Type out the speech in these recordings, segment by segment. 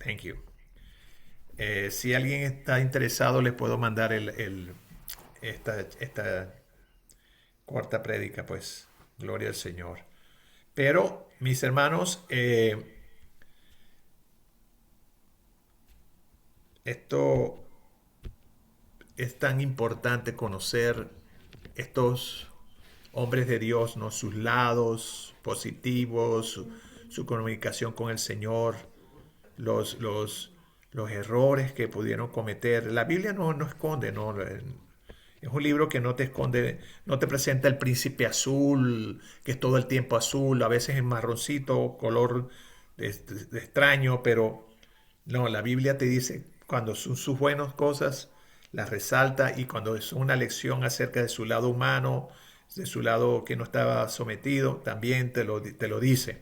Thank you. Si alguien está interesado, les puedo mandar esta corta prédica, pues, gloria al Señor. Pero, mis hermanos, esto es tan importante conocer estos hombres de Dios, ¿no? Sus lados positivos, su comunicación con el Señor, los, los, los errores que pudieron cometer. La Biblia no esconde, ¿no? Es un libro que no te esconde, no te presenta el príncipe azul, que es todo el tiempo azul, a veces es marroncito, color de extraño, pero no, la Biblia te dice cuando son sus buenas cosas, las resalta y cuando es una lección acerca de su lado humano, de su lado que no estaba sometido, también te lo dice.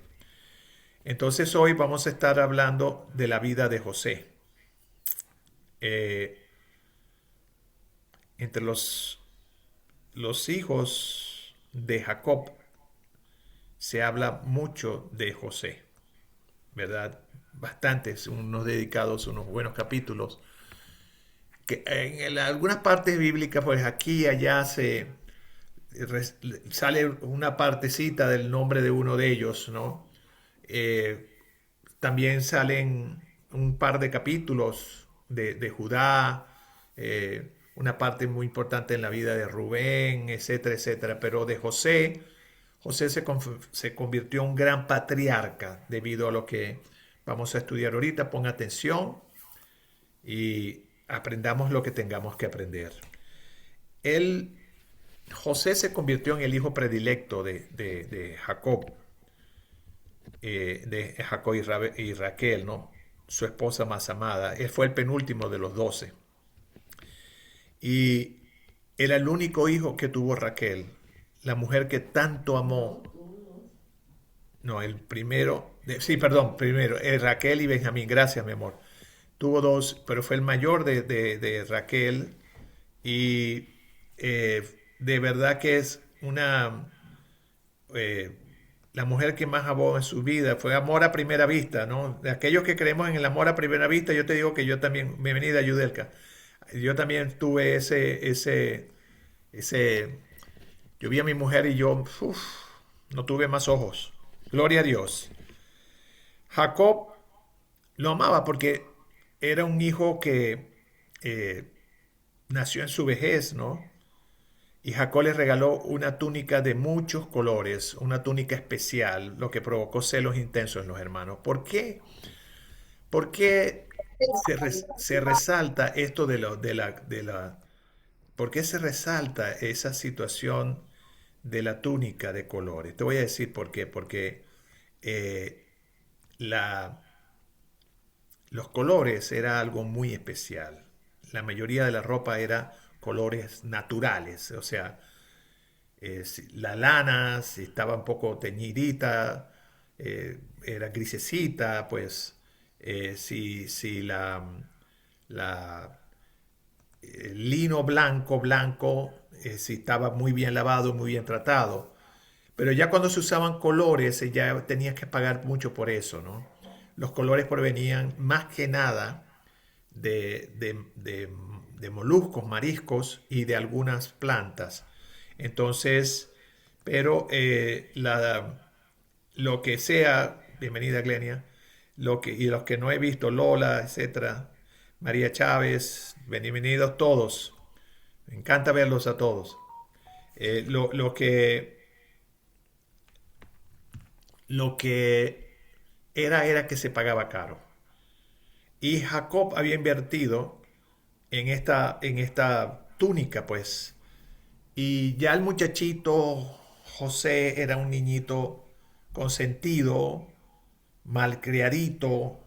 Entonces hoy vamos a estar hablando de la vida de José. Eh, entre los hijos de Jacob se habla mucho de José, ¿verdad? Bastantes, unos dedicados, unos buenos capítulos. Que en algunas partes bíblicas, pues aquí y allá sale una partecita del nombre de uno de ellos, ¿no? Eh, También salen un par de capítulos de Judá, una parte muy importante en la vida de Rubén, etcétera, etcétera. Pero de José, José se convirtió en un gran patriarca debido a lo que vamos a estudiar ahorita. Ponga atención y aprendamos lo que tengamos que aprender. Él, José se convirtió en el hijo predilecto de Jacob, de Jacob y Raquel, ¿no? Su esposa más amada. Él fue el penúltimo de los 12. Y era el único hijo que tuvo Raquel, la mujer que tanto amó. No, el primero, sí, perdón, primero, Raquel y Benjamín, gracias, mi amor. Tuvo dos, pero fue el mayor de Raquel y eh, de verdad que es eh, la mujer que más amó en su vida. Fue amor a primera vista, ¿no? De aquellos que creemos en el amor a primera vista, yo te digo que yo también, bienvenida Yudelka, yo también tuve ese, yo vi a mi mujer y yo, no tuve más ojos. Gloria a Dios. Jacob lo amaba porque era un hijo que eh, nació en su vejez, ¿no? Y Jacob le regaló una túnica de muchos colores, una túnica especial, lo que provocó celos intensos en los hermanos. ¿Por qué? ¿Por qué se resalta esto ¿por qué se resalta esa situación de la túnica de colores? Te voy a decir por qué. Porque eh, la, los colores era algo muy especial. La mayoría de la ropa era colores naturales, o sea, si la lana, si estaba un poco teñidita, era grisecita, pues si la el lino blanco, si estaba muy bien lavado, muy bien tratado. Pero ya cuando se usaban colores, ya tenías que pagar mucho por eso, ¿no? Los colores provenían más que nada de moluscos, mariscos y de algunas plantas. Entonces, pero lo que sea, bienvenida Glenia, y los que no he visto, Lola, etcétera, María Chávez, bienvenidos todos. Me encanta verlos a todos. Eh, lo, lo que, lo que era que se pagaba caro. Y Jacob había invertido en esta túnica, pues. Y ya el muchachito José era un niñito consentido, malcriadito.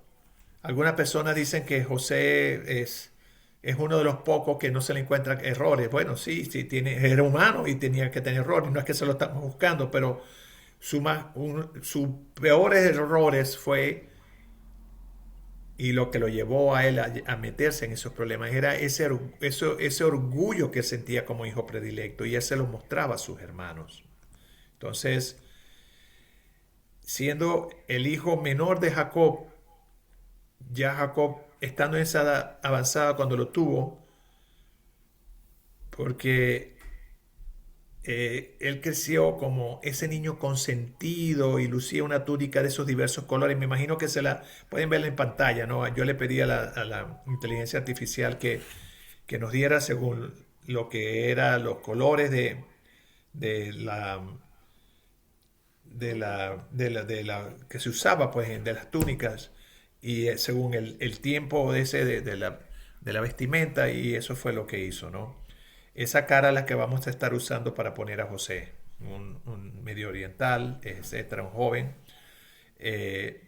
Algunas personas dicen que José es uno de los pocos que no se le encuentran errores. Bueno, sí, sí, era humano y tenía que tener errores. No es que se lo estamos buscando, pero sus peores errores fue, y lo que lo llevó a él a meterse en esos problemas, era ese orgullo que sentía como hijo predilecto y él se lo mostraba a sus hermanos. Entonces, siendo el hijo menor de Jacob, ya Jacob, estando en esa edad avanzada cuando lo tuvo, porque él creció como ese niño consentido y lucía una túnica de esos diversos colores. Me imagino que se la pueden ver en pantalla, ¿no? Yo le pedí a la inteligencia artificial que nos diera según lo que eran los colores de la, que se usaba pues de las túnicas y según el tiempo de ese de la vestimenta, y eso fue lo que hizo, ¿no? Esa cara es la que vamos a estar usando para poner a José, un medio oriental, etcétera, un joven. Eh,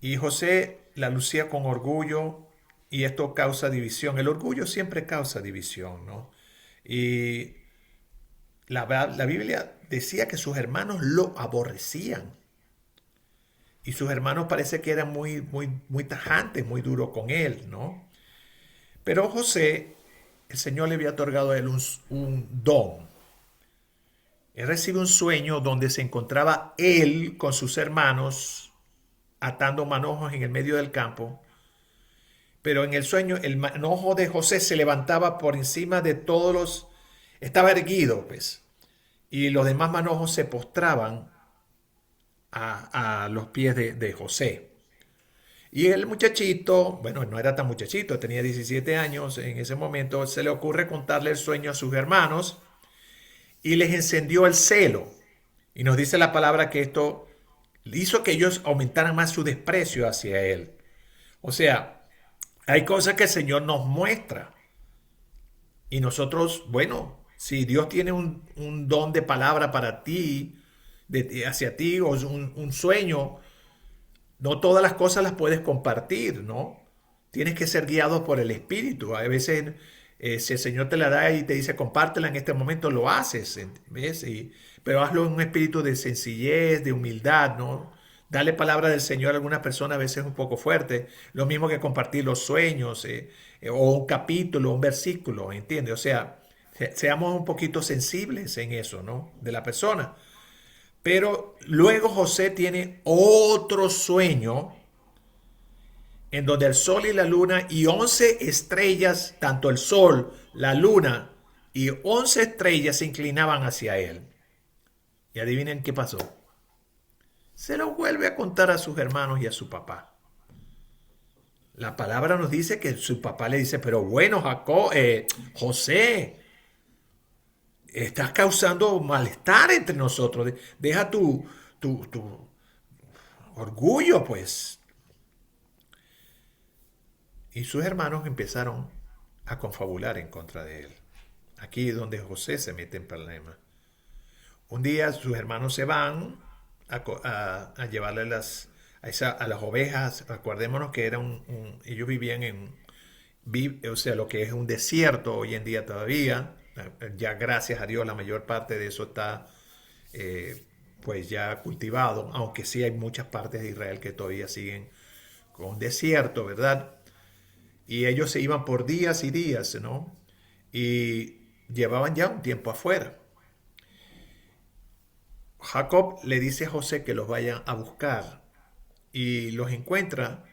y José la lucía con orgullo, y esto causa división. El orgullo siempre causa división, ¿no? Y la Biblia decía que sus hermanos lo aborrecían. Y sus hermanos parece que eran muy tajantes, muy duros con él, ¿no? Pero José, el Señor le había otorgado a él un don. Él recibe un sueño donde se encontraba él con sus hermanos atando manojos en el medio del campo. Pero en el sueño el manojo de José se levantaba por encima de todos los... Estaba erguido, pues. Y los demás manojos se postraban a los pies de José. Y el muchachito, bueno, no era tan muchachito, tenía 17 años en ese momento, se le ocurre contarle el sueño a sus hermanos y les encendió el celo. Y nos dice la palabra que esto hizo que ellos aumentaran más su desprecio hacia él. O sea, hay cosas que el Señor nos muestra. Y nosotros, bueno, si Dios tiene un don de palabra para ti, hacia ti, o un sueño, no todas las cosas las puedes compartir, ¿no? Tienes que ser guiado por el Espíritu. A veces, si el Señor te la da y te dice compártela en este momento, lo haces, ¿ves? Pero hazlo en un espíritu de sencillez, de humildad, ¿no? Darle palabra del Señor a alguna persona a veces es un poco fuerte. Lo mismo que compartir los sueños, o un capítulo, un versículo, ¿entiendes? O sea, seamos un poquito sensibles en eso, ¿no? De la persona. Pero luego José tiene otro sueño en donde el sol y la luna y 11 estrellas, tanto el sol, la luna y 11 estrellas se inclinaban hacia él. Y adivinen qué pasó. Se lo vuelve a contar a sus hermanos y a su papá. La palabra nos dice que su papá le dice, pero bueno, Jacob, José, estás causando malestar entre nosotros. Deja tu orgullo, pues. Y sus hermanos empezaron a confabular en contra de él. Aquí es donde José se mete en problemas. Un día sus hermanos se van a llevarle a las ovejas. Acordémonos que era ellos vivían o sea, lo que es un desierto hoy en día todavía. Ya gracias a Dios la mayor parte de eso está pues ya cultivado, aunque sí hay muchas partes de Israel que todavía siguen con desierto, ¿verdad? Y ellos se iban por días y días, ¿no? Y llevaban ya un tiempo afuera. Jacob le dice a José que los vayan a buscar y los encuentra.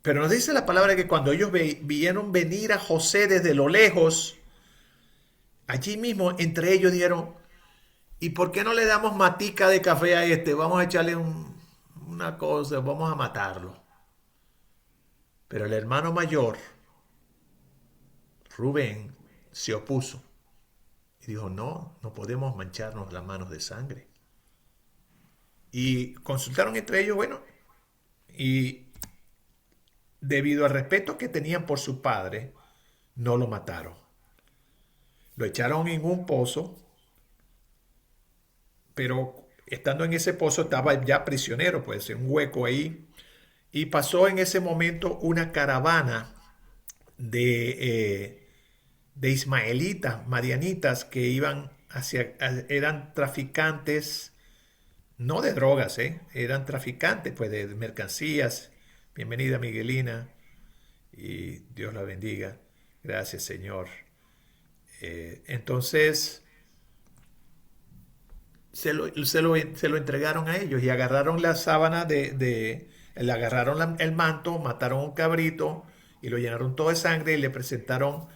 Pero nos dice la palabra que cuando ellos vieron venir a José desde lo lejos, allí mismo entre ellos dijeron, ¿y por qué no le damos matica de café a este? Vamos a echarle una cosa, vamos a matarlo. Pero el hermano mayor, Rubén, se opuso y dijo, no, no podemos mancharnos las manos de sangre. Y consultaron entre ellos, bueno, y debido al respeto que tenían por su padre, no lo mataron. Lo echaron en un pozo, pero estando en ese pozo estaba ya prisionero, pues en un hueco ahí. Y pasó en ese momento una caravana de ismaelitas, madianitas, que iban eran traficantes, no de drogas, eran traficantes, pues de mercancías. Bienvenida Miguelina y Dios la bendiga. Gracias Señor. Entonces se lo entregaron a ellos y agarraron la sábana Le agarraron el manto, mataron un cabrito y lo llenaron todo de sangre y le presentaron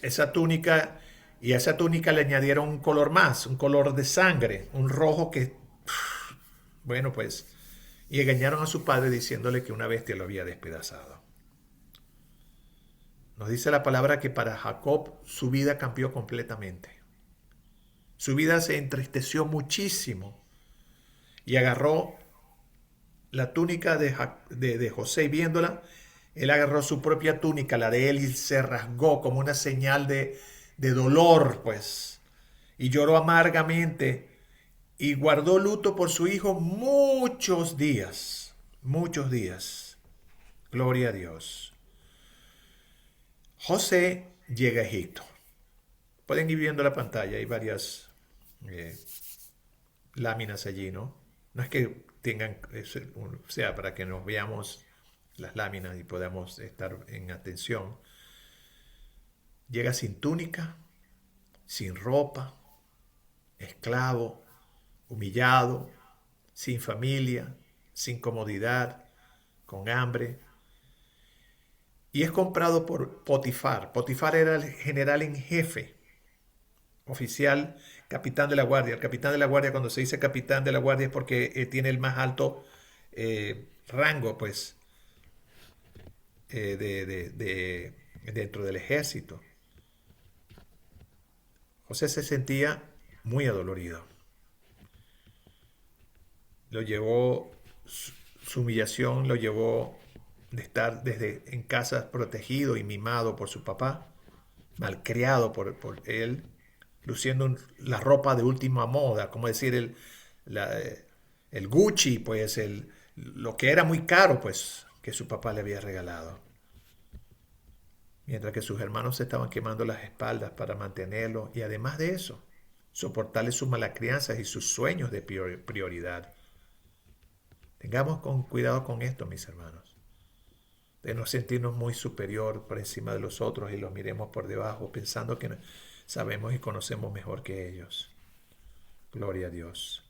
esa túnica, y a esa túnica le añadieron un color más, un color de sangre, un rojo que, bueno, pues, y engañaron a su padre diciéndole que una bestia lo había despedazado. Nos dice la palabra que para Jacob su vida cambió completamente. Su vida se entristeció muchísimo y agarró la túnica de José, y viéndola, él agarró su propia túnica, la de él, y se rasgó como una señal de dolor, pues, y lloró amargamente y guardó luto por su hijo muchos días, muchos días. Gloria a Dios. José llega a Egipto. Pueden ir viendo la pantalla, hay varias eh, láminas allí, ¿no? No es que tengan, o sea, para que nos veamos las láminas y podamos estar en atención. Llega sin túnica, sin ropa, esclavo, humillado, sin familia, sin comodidad, con hambre. Y es comprado por Potifar. Potifar era el general en jefe, oficial, capitán de la guardia. El capitán de la guardia, cuando se dice capitán de la guardia, es porque tiene el más alto rango, pues, dentro del ejército. José se sentía muy adolorido. Lo llevó, su humillación lo llevó de estar desde en casa protegido y mimado por su papá, malcriado por él, luciendo la ropa de última moda, como decir el Gucci, pues lo que era muy caro, pues que su papá le había regalado. Mientras que sus hermanos se estaban quemando las espaldas para mantenerlo, y además de eso, soportarle sus malas crianzas y sus sueños de prioridad. Tengamos cuidado con esto, mis hermanos, de no sentirnos muy superior por encima de los otros y los miremos por debajo, pensando que sabemos y conocemos mejor que ellos. Gloria a Dios.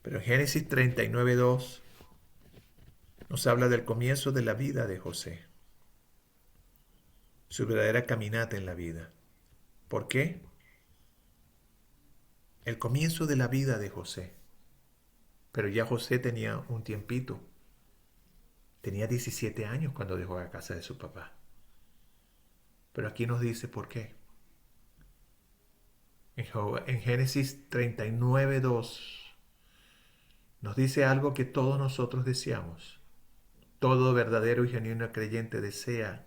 Pero en Génesis 39:2 nos habla del comienzo de la vida de José, su verdadera caminata en la vida. ¿Por qué? El comienzo de la vida de José. Pero ya José tenía un tiempito. Tenía 17 años cuando dejó la casa de su papá. Pero aquí nos dice por qué. En Génesis 39:2 nos dice algo que todos nosotros deseamos. Todo verdadero y genuino creyente desea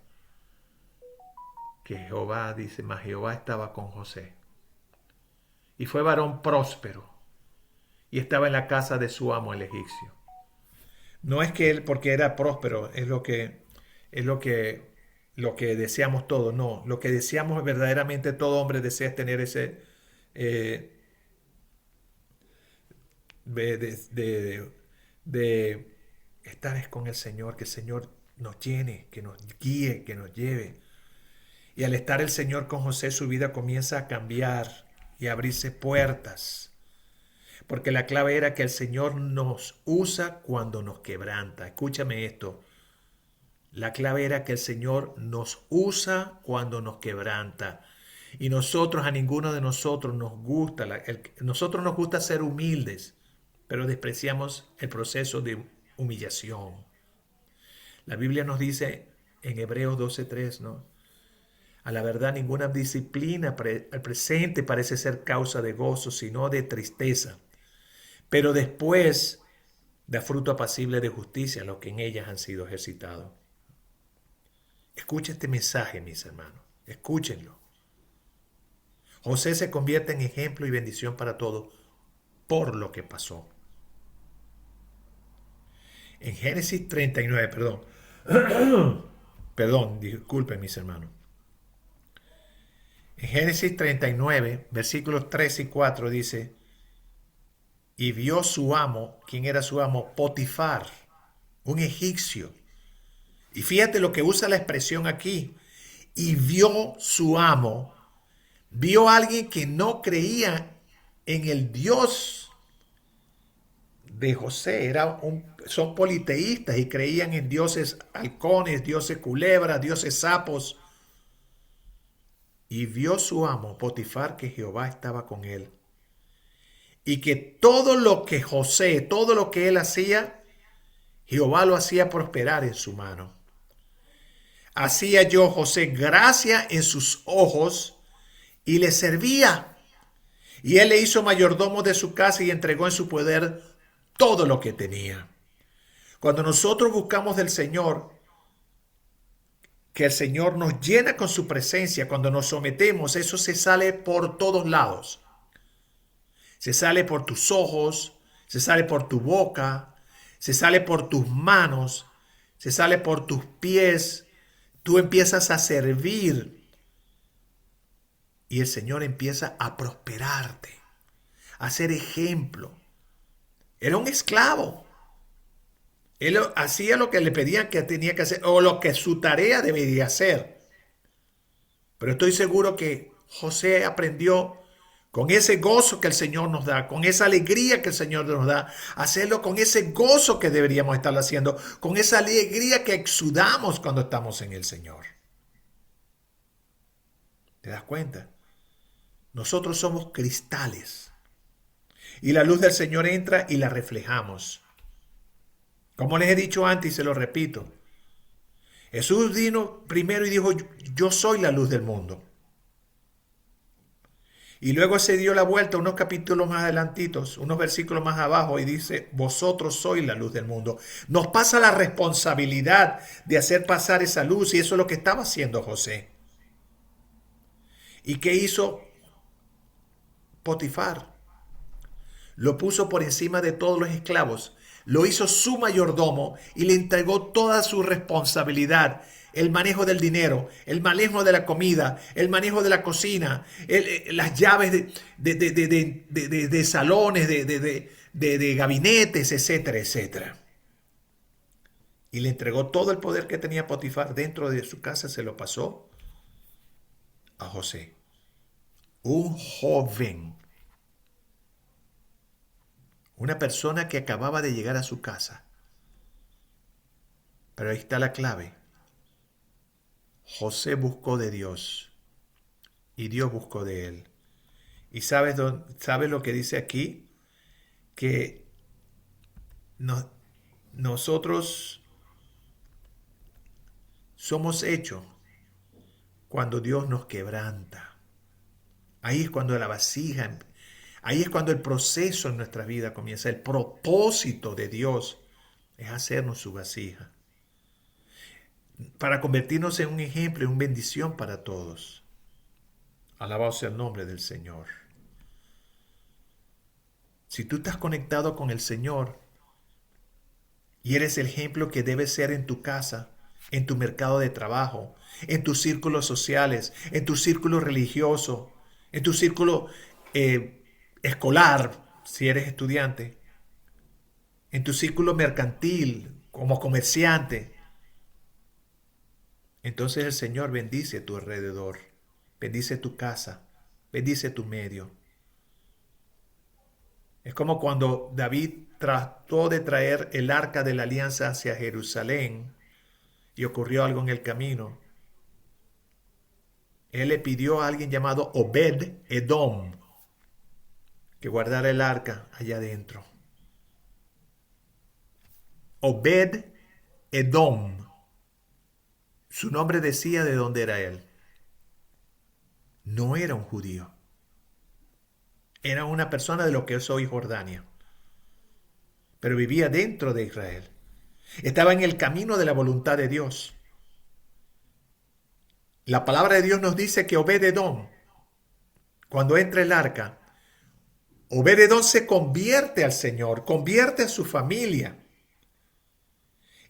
que Jehová, dice, mas Jehová estaba con José. Y fue varón próspero, y estaba en la casa de su amo el egipcio. No es que él, porque era próspero, es lo que deseamos todos. No, lo que deseamos verdaderamente todo hombre desea es tener ese eh, de, de estar con el Señor, que el Señor nos llene, que nos guíe, que nos lleve. Y al estar el Señor con José, su vida comienza a cambiar y a abrirse puertas. Porque la clave era que el Señor nos usa cuando nos quebranta. Escúchame esto. La clave era que el Señor nos usa cuando nos quebranta. Y nosotros, a ninguno de nosotros nos gusta, nosotros nos gusta ser humildes, pero despreciamos el proceso de humillación. La Biblia nos dice en Hebreos 12:3, ¿no? A la verdad, ninguna disciplina al presente parece ser causa de gozo, sino de tristeza. Pero después da fruto apacible de justicia a los que en ellas han sido ejercitados. Escuchen este mensaje, mis hermanos. Escúchenlo. José se convierte en ejemplo y bendición para todos por lo que pasó. En Génesis 39, perdón, disculpen mis hermanos. En Génesis 39, versículos 3 y 4 dice, y vio su amo, ¿quién era su amo? Potifar, un egipcio. Y fíjate lo que usa la expresión aquí. Y vio su amo, vio a alguien que no creía en el Dios de José son politeístas y creían en dioses halcones, dioses culebras, dioses sapos. Y vio su amo Potifar que Jehová estaba con él y que todo lo que José, todo lo que él hacía, Jehová lo hacía prosperar en su mano. Hacía yo José gracia en sus ojos y le servía. Y él le hizo mayordomo de su casa y entregó en su poder todo lo que tenía. Cuando nosotros buscamos del Señor, que el Señor nos llena con su presencia, cuando nos sometemos, eso se sale por todos lados. Se sale por tus ojos, se sale por tu boca, se sale por tus manos, se sale por tus pies. Tú empiezas a servir y el Señor empieza a prosperarte, a ser ejemplo. Era un esclavo. Él hacía lo que le pedían que tenía que hacer o lo que su tarea debería hacer. Pero estoy seguro que José aprendió con ese gozo que el Señor nos da, con esa alegría que el Señor nos da, hacerlo con ese gozo que deberíamos estar haciendo, con esa alegría que exudamos cuando estamos en el Señor. ¿Te das cuenta? Nosotros somos cristales y la luz del Señor entra y la reflejamos. Como les he dicho antes y se lo repito, Jesús vino primero y dijo, yo soy la luz del mundo. Y luego se dio la vuelta unos capítulos más adelantitos, unos versículos más abajo y dice, vosotros sois la luz del mundo. Nos pasa la responsabilidad de hacer pasar esa luz y eso es lo que estaba haciendo José. ¿Y qué hizo Potifar? Lo puso por encima de todos los esclavos, lo hizo su mayordomo y le entregó toda su responsabilidad. El manejo del dinero, el manejo de la comida, el manejo de la cocina, las llaves de salones, de gabinetes, etcétera, etcétera. Y le entregó todo el poder que tenía Potifar dentro de su casa, se lo pasó a José. Un joven, una persona que acababa de llegar a su casa. Pero ahí está la clave. José buscó de Dios y Dios buscó de él. ¿Y sabes lo que dice aquí? Que nosotros somos hechos cuando Dios nos quebranta. Ahí es cuando la vasija, ahí es cuando el proceso en nuestra vida comienza. El propósito de Dios es hacernos su vasija, para convertirnos en un ejemplo y una bendición para todos. Alabado sea el nombre del Señor. Si tú estás conectado con el Señor y eres el ejemplo que debes ser en tu casa, en tu mercado de trabajo, en tus círculos sociales, en tu círculo religioso, en tu círculo escolar, si eres estudiante, en tu círculo mercantil, como comerciante, entonces el Señor bendice tu alrededor, bendice tu casa, bendice tu medio. Es como cuando David trató de traer el arca de la alianza hacia Jerusalén y ocurrió algo en el camino. Él le pidió a alguien llamado Obed Edom que guardara el arca allá adentro. Obed Edom. Su nombre decía de dónde era él. No era un judío. Era una persona de lo que es hoy Jordania. Pero vivía dentro de Israel. Estaba en el camino de la voluntad de Dios. La palabra de Dios nos dice que Obed-Edom, cuando entra el arca, Obed-Edom se convierte al Señor, convierte a su familia.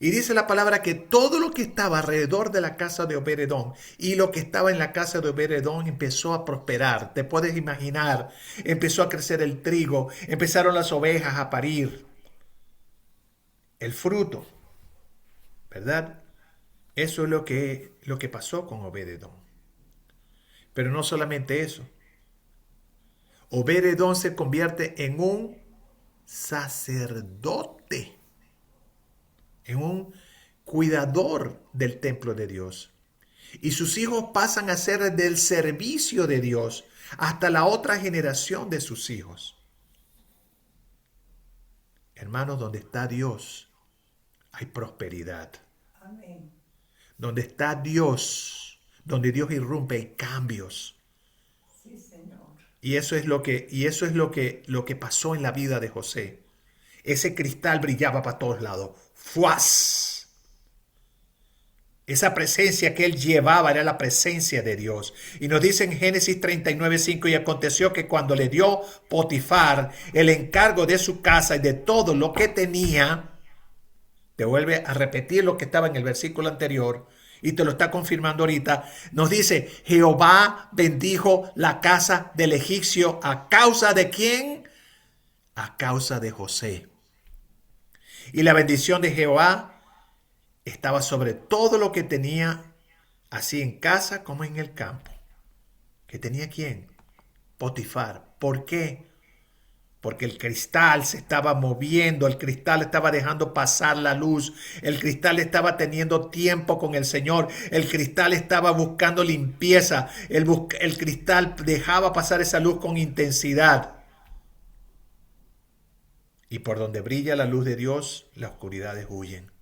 Y dice la palabra que todo lo que estaba alrededor de la casa de Obed-Edom y lo que estaba en la casa de Obed-Edom empezó a prosperar. Te puedes imaginar, empezó a crecer el trigo, empezaron las ovejas a parir. El fruto, ¿verdad? Eso es lo que pasó con Obed-Edom. Pero no solamente eso. Obed-Edom se convierte en un sacerdote, es un cuidador del templo de Dios. Y sus hijos pasan a ser del servicio de Dios hasta la otra generación de sus hijos. Hermanos, donde está Dios, hay prosperidad. Amén. Donde está Dios, donde Dios irrumpe, hay cambios. Sí, Señor. Y eso es lo que pasó en la vida de José. Ese cristal brillaba para todos lados. ¡Fuas! Esa presencia que él llevaba era la presencia de Dios. Y nos dice en Génesis 39:5, y aconteció que cuando le dio Potifar el encargo de su casa y de todo lo que tenía, te vuelve a repetir lo que estaba en el versículo anterior y te lo está confirmando ahorita, nos dice, Jehová bendijo la casa del egipcio a causa de ¿quién? A causa de José. Y la bendición de Jehová estaba sobre todo lo que tenía, así en casa como en el campo. ¿Que tenía quién? Potifar. ¿Por qué? Porque el cristal se estaba moviendo, el cristal estaba dejando pasar la luz, el cristal estaba teniendo tiempo con el Señor, el cristal estaba buscando limpieza, el cristal dejaba pasar esa luz con intensidad. Y por donde brilla la luz de Dios, las oscuridades huyen.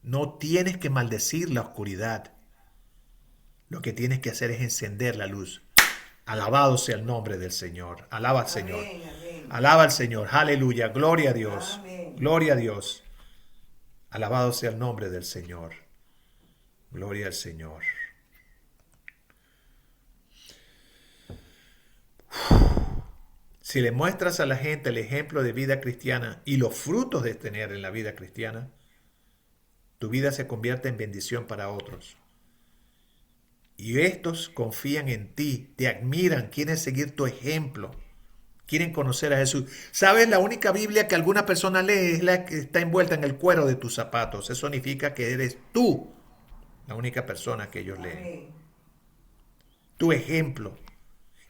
No tienes que maldecir la oscuridad. Lo que tienes que hacer es encender la luz. Alabado sea el nombre del Señor. Alaba al Señor. Amén, amén. Alaba al Señor. Aleluya. Gloria a Dios. Amén. Gloria a Dios. Alabado sea el nombre del Señor. Gloria al Señor. Si le muestras a la gente el ejemplo de vida cristiana y los frutos de tener en la vida cristiana, tu vida se convierte en bendición para otros. Y estos confían en ti, te admiran, quieren seguir tu ejemplo, quieren conocer a Jesús. ¿Sabes? La única Biblia que alguna persona lee es la que está envuelta en el cuero de tus zapatos. Eso significa que eres tú la única persona que ellos leen. Amén. Tu ejemplo,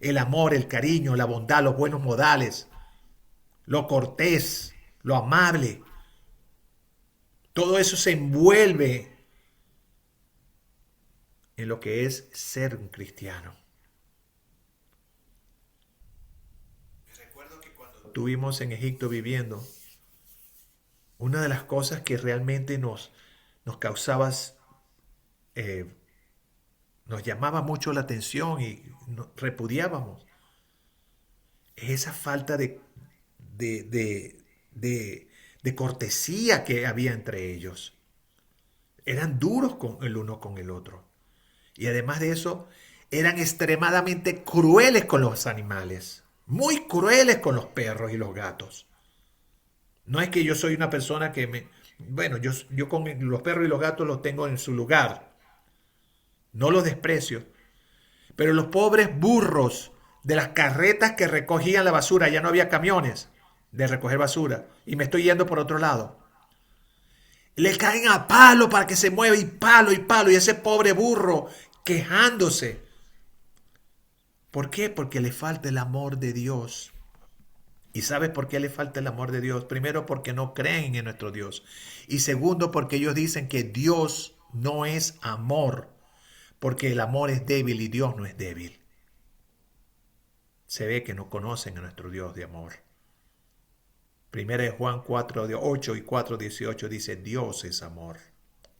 el amor, el cariño, la bondad, los buenos modales, lo cortés, lo amable. Todo eso se envuelve en lo que es ser un cristiano. Recuerdo que cuando estuvimos en Egipto viviendo, una de las cosas que realmente nos causaba, eh, nos llamaba mucho la atención y repudiábamos, es esa falta de, de, de cortesía que había entre ellos. Eran duros el uno con el otro. Y además de eso, eran extremadamente crueles con los animales. Muy crueles con los perros y los gatos. No es que yo soy una persona que me... Bueno, yo con los perros y los gatos los tengo en su lugar. No los desprecio. Pero los pobres burros de las carretas que recogían la basura, ya no había camiones de recoger basura. Y me estoy yendo por otro lado. Le caen a palo para que se mueva y palo y palo. Y ese pobre burro quejándose. ¿Por qué? Porque le falta el amor de Dios. ¿Y sabes por qué le falta el amor de Dios? Primero, porque no creen en nuestro Dios. Y segundo, porque ellos dicen que Dios no es amor. Porque el amor es débil y Dios no es débil. Se ve que no conocen a nuestro Dios de amor. Primera de Juan 4, 8 y 4, 18 dice, Dios es amor.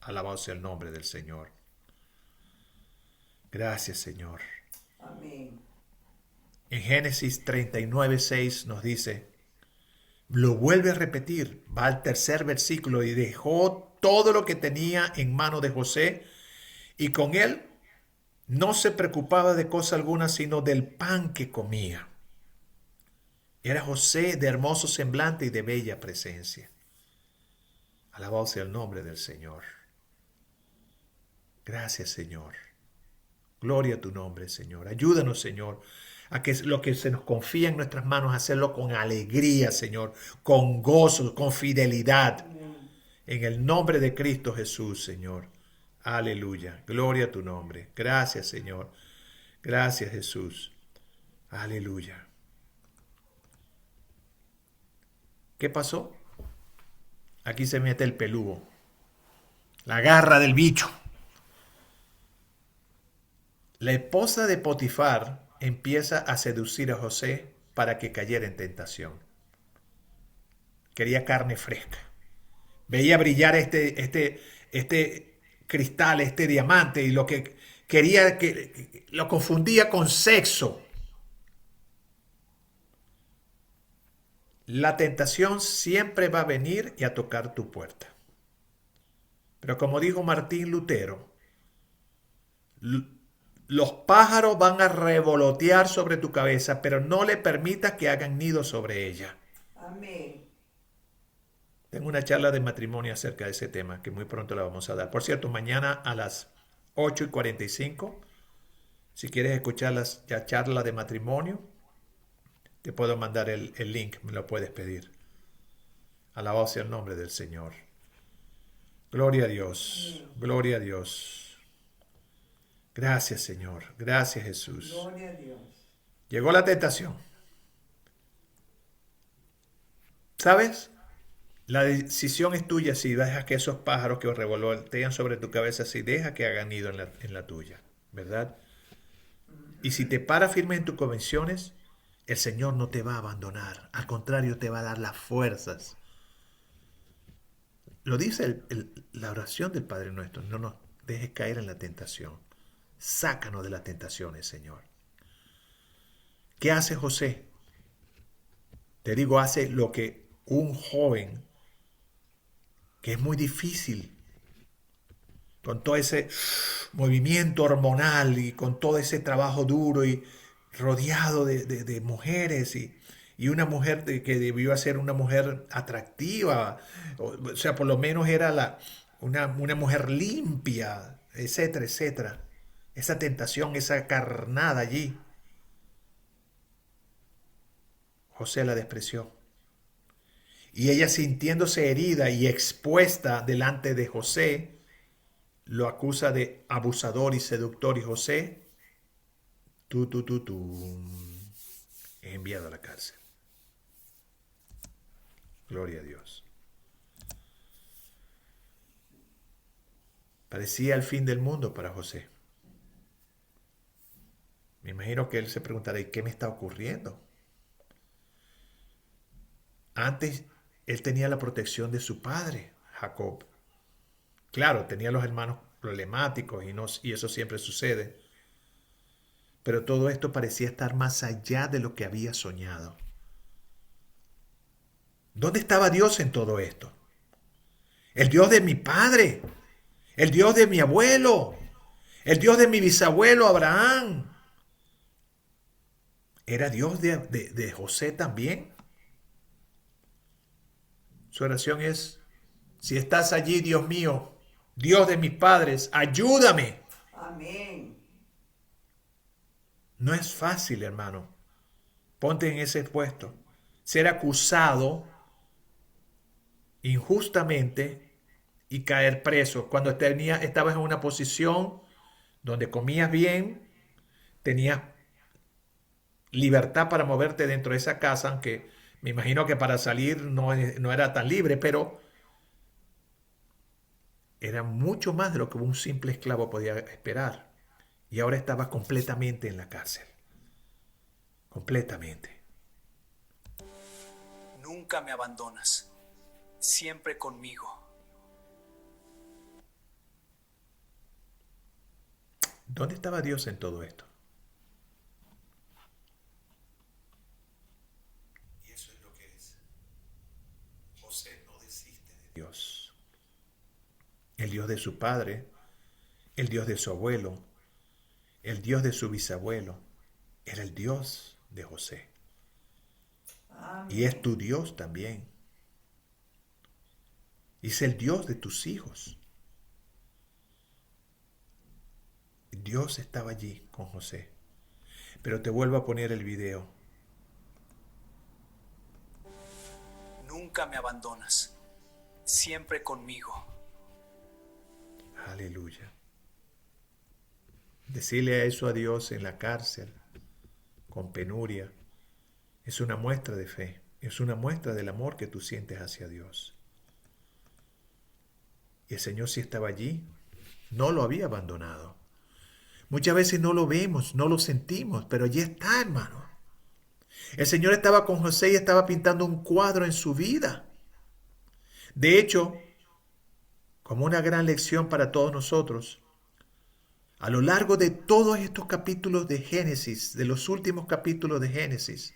Alabado sea el nombre del Señor. Gracias, Señor. Amén. En Génesis 39, 6 nos dice, lo vuelve a repetir, va al tercer versículo, y dejó todo lo que tenía en mano de José, y con él no se preocupaba de cosa alguna, sino del pan que comía. Era José de hermoso semblante y de bella presencia. Alabado sea el nombre del Señor. Gracias, Señor. Gloria a tu nombre, Señor. Ayúdanos, Señor, a que lo que se nos confía en nuestras manos, hacerlo con alegría, Señor, con gozo, con fidelidad. Amén. En el nombre de Cristo Jesús, Señor. Aleluya. Gloria a tu nombre. Gracias, Señor. Gracias, Jesús. Aleluya. ¿Qué pasó? Aquí se mete el peludo, la garra del bicho. La esposa de Potifar empieza a seducir a José para que cayera en tentación. Quería carne fresca. Veía brillar este cristal, este diamante, y lo que quería que lo confundía con sexo. La tentación siempre va a venir y a tocar tu puerta. Pero como dijo Martín Lutero, los pájaros van a revolotear sobre tu cabeza, pero no le permitas que hagan nido sobre ella. Amén. Tengo una charla de matrimonio acerca de ese tema que muy pronto la vamos a dar. Por cierto, mañana a las 8:45, si quieres escuchar la charla de matrimonio, te puedo mandar el link, me lo puedes pedir. Alabado sea el nombre del Señor. Gloria a Dios, Amén. gloria a Dios. Gracias Señor, gracias Jesús. Gloria a Dios. Llegó la tentación. ¿Sabes? La decisión es tuya si dejas que esos pájaros que revolotean sobre tu cabeza, si deja que hagan nido en la tuya, ¿verdad? Y si te paras firme en tus convicciones, el Señor no te va a abandonar. Al contrario, te va a dar las fuerzas. Lo dice la oración del Padre Nuestro. No nos dejes caer en la tentación. Sácanos de las tentaciones, Señor. ¿Qué hace José? Te digo, hace lo que un joven, que es muy difícil, con todo ese movimiento hormonal y con todo ese trabajo duro y rodeado de mujeres y una mujer que debió ser una mujer atractiva, o sea, por lo menos era una mujer limpia, etcétera, etcétera. Esa tentación, esa carnada allí, José la despreció. Y ella, sintiéndose herida y expuesta delante de José, lo acusa de abusador y seductor, y José, es enviado a la cárcel. Gloria a Dios. Parecía el fin del mundo para José. Me imagino que él se preguntará, ¿y qué me está ocurriendo? Antes él tenía la protección de su padre, Jacob. Claro, tenía los hermanos problemáticos y eso siempre sucede. Pero todo esto parecía estar más allá de lo que había soñado. ¿Dónde estaba Dios en todo esto? El Dios de mi padre, el Dios de mi abuelo, el Dios de mi bisabuelo Abraham. ¿Era Dios de José también? Su oración es, si estás allí, Dios mío, Dios de mis padres, ayúdame. Amén. No es fácil, hermano. Ponte en ese puesto. Ser acusado injustamente y caer preso cuando estabas en una posición donde comías bien, tenías libertad para moverte dentro de esa casa, aunque me imagino que para salir no era tan libre, pero era mucho más de lo que un simple esclavo podía esperar. Y ahora estaba completamente en la cárcel. Completamente. Nunca me abandonas, siempre conmigo. ¿Dónde estaba Dios en todo esto? Y eso es lo que es. José no desiste de Dios. El Dios de su padre, el Dios de su abuelo, el Dios de su bisabuelo, era el Dios de José. Y es Amén. tu Dios también. Y es el Dios de tus hijos. Dios estaba allí con José. Pero te vuelvo a poner el video. Nunca me abandonas, siempre conmigo. Aleluya. Decirle eso a Dios en la cárcel, con penuria, es una muestra de fe. Es una muestra del amor que tú sientes hacia Dios. Y el Señor sí estaba allí, no lo había abandonado. Muchas veces no lo vemos, no lo sentimos, pero allí está, hermano. El Señor estaba con José y estaba pintando un cuadro en su vida. De hecho, como una gran lección para todos nosotros, a lo largo de todos estos capítulos de Génesis, de los últimos capítulos de Génesis,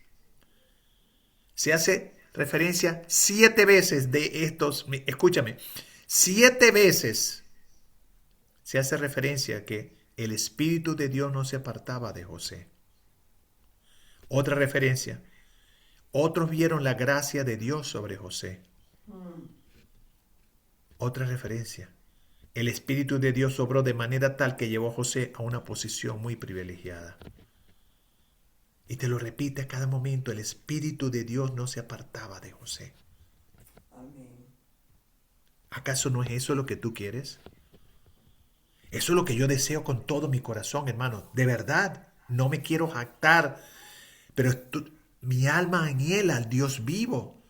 se hace referencia 7 veces de estos, escúchame, 7 veces se hace referencia a que el Espíritu de Dios no se apartaba de José. Otra referencia, otros vieron la gracia de Dios sobre José. Otra referencia, el Espíritu de Dios obró de manera tal que llevó a José a una posición muy privilegiada. Y te lo repite a cada momento, el Espíritu de Dios no se apartaba de José. Amén. ¿Acaso no es eso lo que tú quieres? Eso es lo que yo deseo con todo mi corazón, hermano. De verdad, no me quiero jactar, pero mi alma anhela al Dios vivo.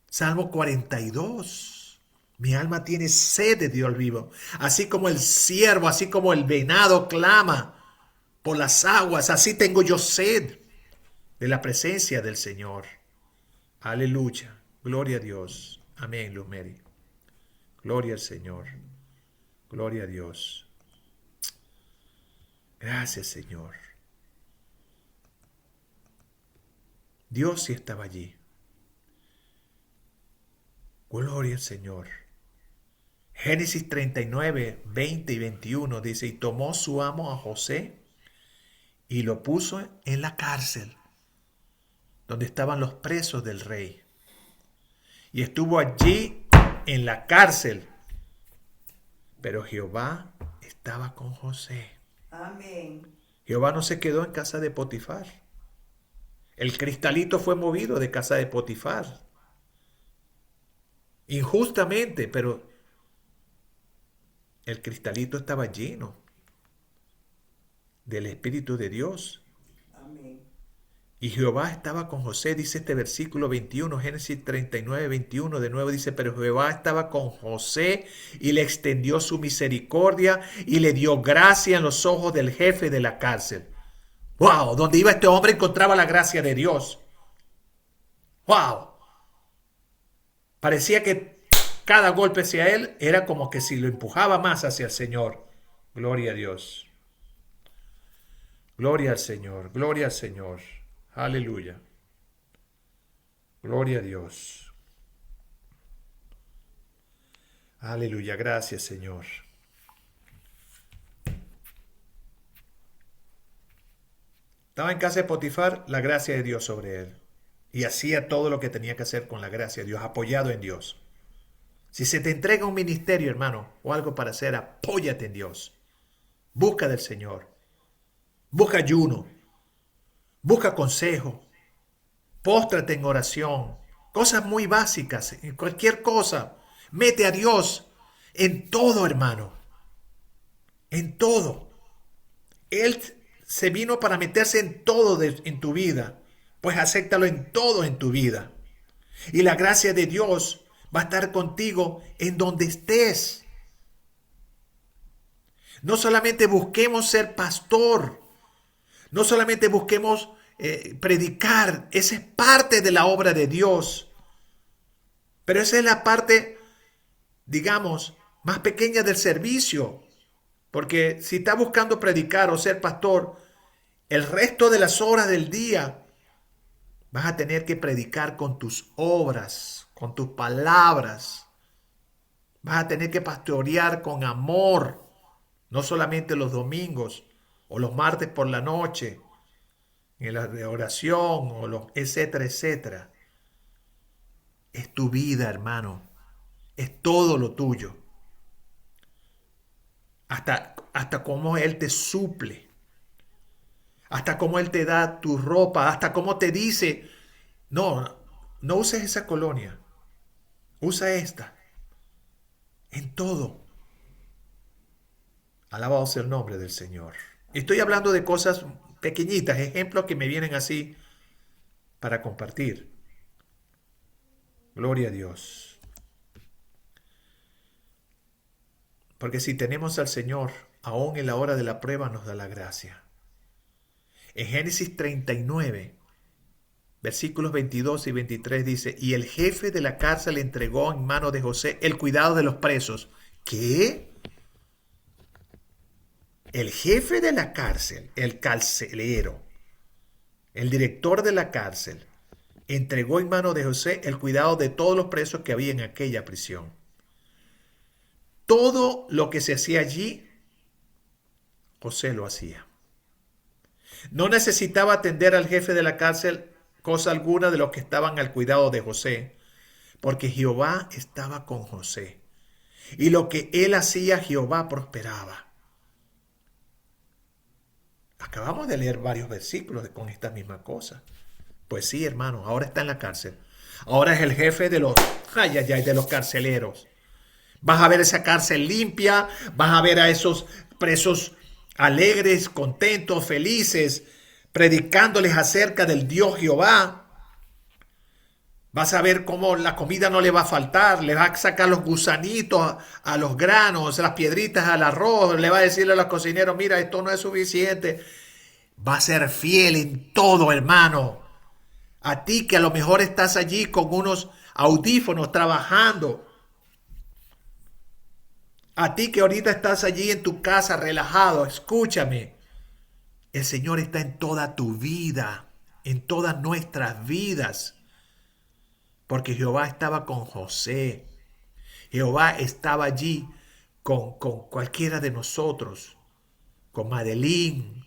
Salmo 42. Mi alma tiene sed de Dios vivo. Así como el ciervo, así como el venado clama por las aguas, así tengo yo sed de la presencia del Señor. Aleluya. Gloria a Dios. Amén, Luz Mary. Gloria al Señor. Gloria a Dios. Gracias, Señor. Dios sí estaba allí. Gloria al Señor. Génesis 39, 20 y 21 dice, y tomó su amo a José y lo puso en la cárcel, donde estaban los presos del rey. Y estuvo allí en la cárcel. Pero Jehová estaba con José. Amén. Jehová no se quedó en casa de Potifar. El cristalito fue movido de casa de Potifar. Injustamente, pero el cristalito estaba lleno del Espíritu de Dios. Amén. Y Jehová estaba con José, dice este versículo 21, Génesis 39, 21, de nuevo dice, pero Jehová estaba con José y le extendió su misericordia y le dio gracia en los ojos del jefe de la cárcel. ¡Wow! Donde iba este hombre encontraba la gracia de Dios. ¡Wow! Parecía que cada golpe hacia él era como que si lo empujaba más hacia el Señor. Gloria a Dios. Gloria al Señor. Gloria al Señor. Aleluya. Gloria a Dios. Aleluya. Gracias, Señor. Estaba en casa de Potifar, la gracia de Dios sobre él. Y hacía todo lo que tenía que hacer con la gracia de Dios, apoyado en Dios. Si se te entrega un ministerio, hermano, o algo para hacer, apóyate en Dios. Busca del Señor. Busca ayuno. Busca consejo. Póstrate en oración. Cosas muy básicas, en cualquier cosa. Mete a Dios en todo, hermano. En todo. Él se vino para meterse en todo en tu vida. Pues acéptalo en todo en tu vida. Y la gracia de Dios va a estar contigo en donde estés. No solamente busquemos ser pastor. No solamente busquemos predicar. Esa es parte de la obra de Dios. Pero esa es la parte, digamos, más pequeña del servicio. Porque si estás buscando predicar o ser pastor, el resto de las horas del día vas a tener que predicar con tus obras, con tus palabras. Vas a tener que pastorear con amor, no solamente los domingos o los martes por la noche, en la de oración, o los etcétera, etcétera. Es tu vida, hermano. Es todo lo tuyo. Hasta cómo Él te suple. Hasta cómo Él te da tu ropa. Hasta cómo te dice, no uses esa colonia. Usa esta. En todo. Alabado sea el nombre del Señor. Estoy hablando de cosas pequeñitas, ejemplos que me vienen así para compartir. Gloria a Dios. Porque si tenemos al Señor, aún en la hora de la prueba nos da la gracia. En Génesis 39, versículos 22 y 23 dice, y el jefe de la cárcel entregó en manos de José el cuidado de los presos. ¿Qué? El jefe de la cárcel, el carcelero, el director de la cárcel, entregó en manos de José el cuidado de todos los presos que había en aquella prisión. Todo lo que se hacía allí, José lo hacía. No necesitaba atender al jefe de la cárcel cosa alguna de los que estaban al cuidado de José, porque Jehová estaba con José. Y lo que él hacía, Jehová prosperaba. Acabamos de leer varios versículos con esta misma cosa. Pues sí, hermano, ahora está en la cárcel. Ahora es el jefe de los, de los carceleros. Vas a ver esa cárcel limpia, vas a ver a esos presos alegres, contentos, felices, predicándoles acerca del Dios Jehová. Vas a ver cómo la comida no le va a faltar, le va a sacar los gusanitos a los granos, las piedritas al arroz, le va a decirle a los cocineros, mira, esto no es suficiente. Va a ser fiel en todo, hermano. A ti que a lo mejor estás allí con unos audífonos trabajando. A ti que ahorita estás allí en tu casa relajado, escúchame. El Señor está en toda tu vida, en todas nuestras vidas. Porque Jehová estaba con José. Jehová estaba allí con cualquiera de nosotros. Con Madeline,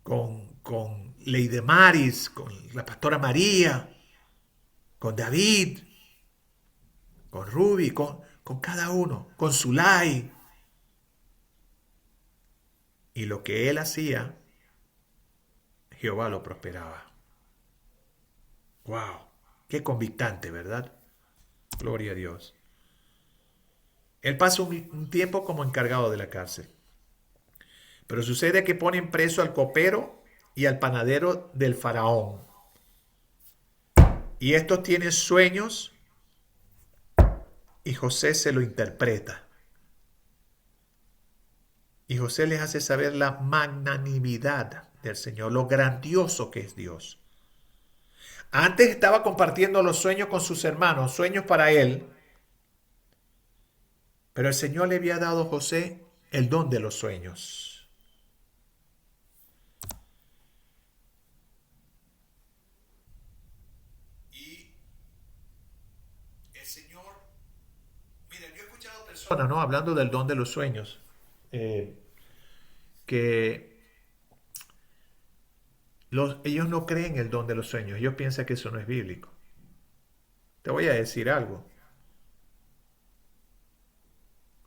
con Lady Maris, con la pastora María, con David, con Ruby, con cada uno, con Zulay. Y lo que él hacía, Jehová lo prosperaba. ¡Wow! Qué convictante, ¿verdad? Gloria a Dios. Él pasa un tiempo como encargado de la cárcel. Pero sucede que ponen preso al copero y al panadero del faraón. Y estos tienen sueños y José se lo interpreta. Y José les hace saber la magnanimidad del Señor, lo grandioso que es Dios. Antes estaba compartiendo los sueños con sus hermanos, sueños para él. Pero el Señor le había dado a José el don de los sueños. Y el Señor, miren, yo he escuchado personas, ¿no? Hablando del don de los sueños, que ellos no creen el don de los sueños, ellos piensan que eso no es bíblico. Te voy a decir algo.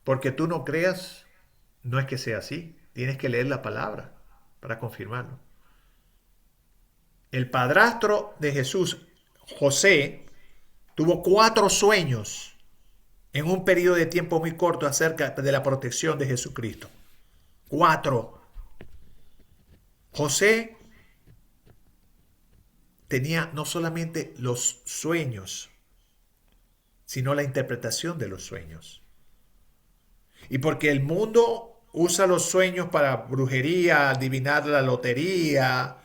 Porque tú no creas, no es que sea así. Tienes que leer la palabra para confirmarlo. El padrastro de Jesús, José, tuvo 4 sueños en un periodo de tiempo muy corto acerca de la protección de Jesucristo. 4. José tenía no solamente los sueños, sino la interpretación de los sueños. Y porque el mundo usa los sueños para brujería, adivinar la lotería,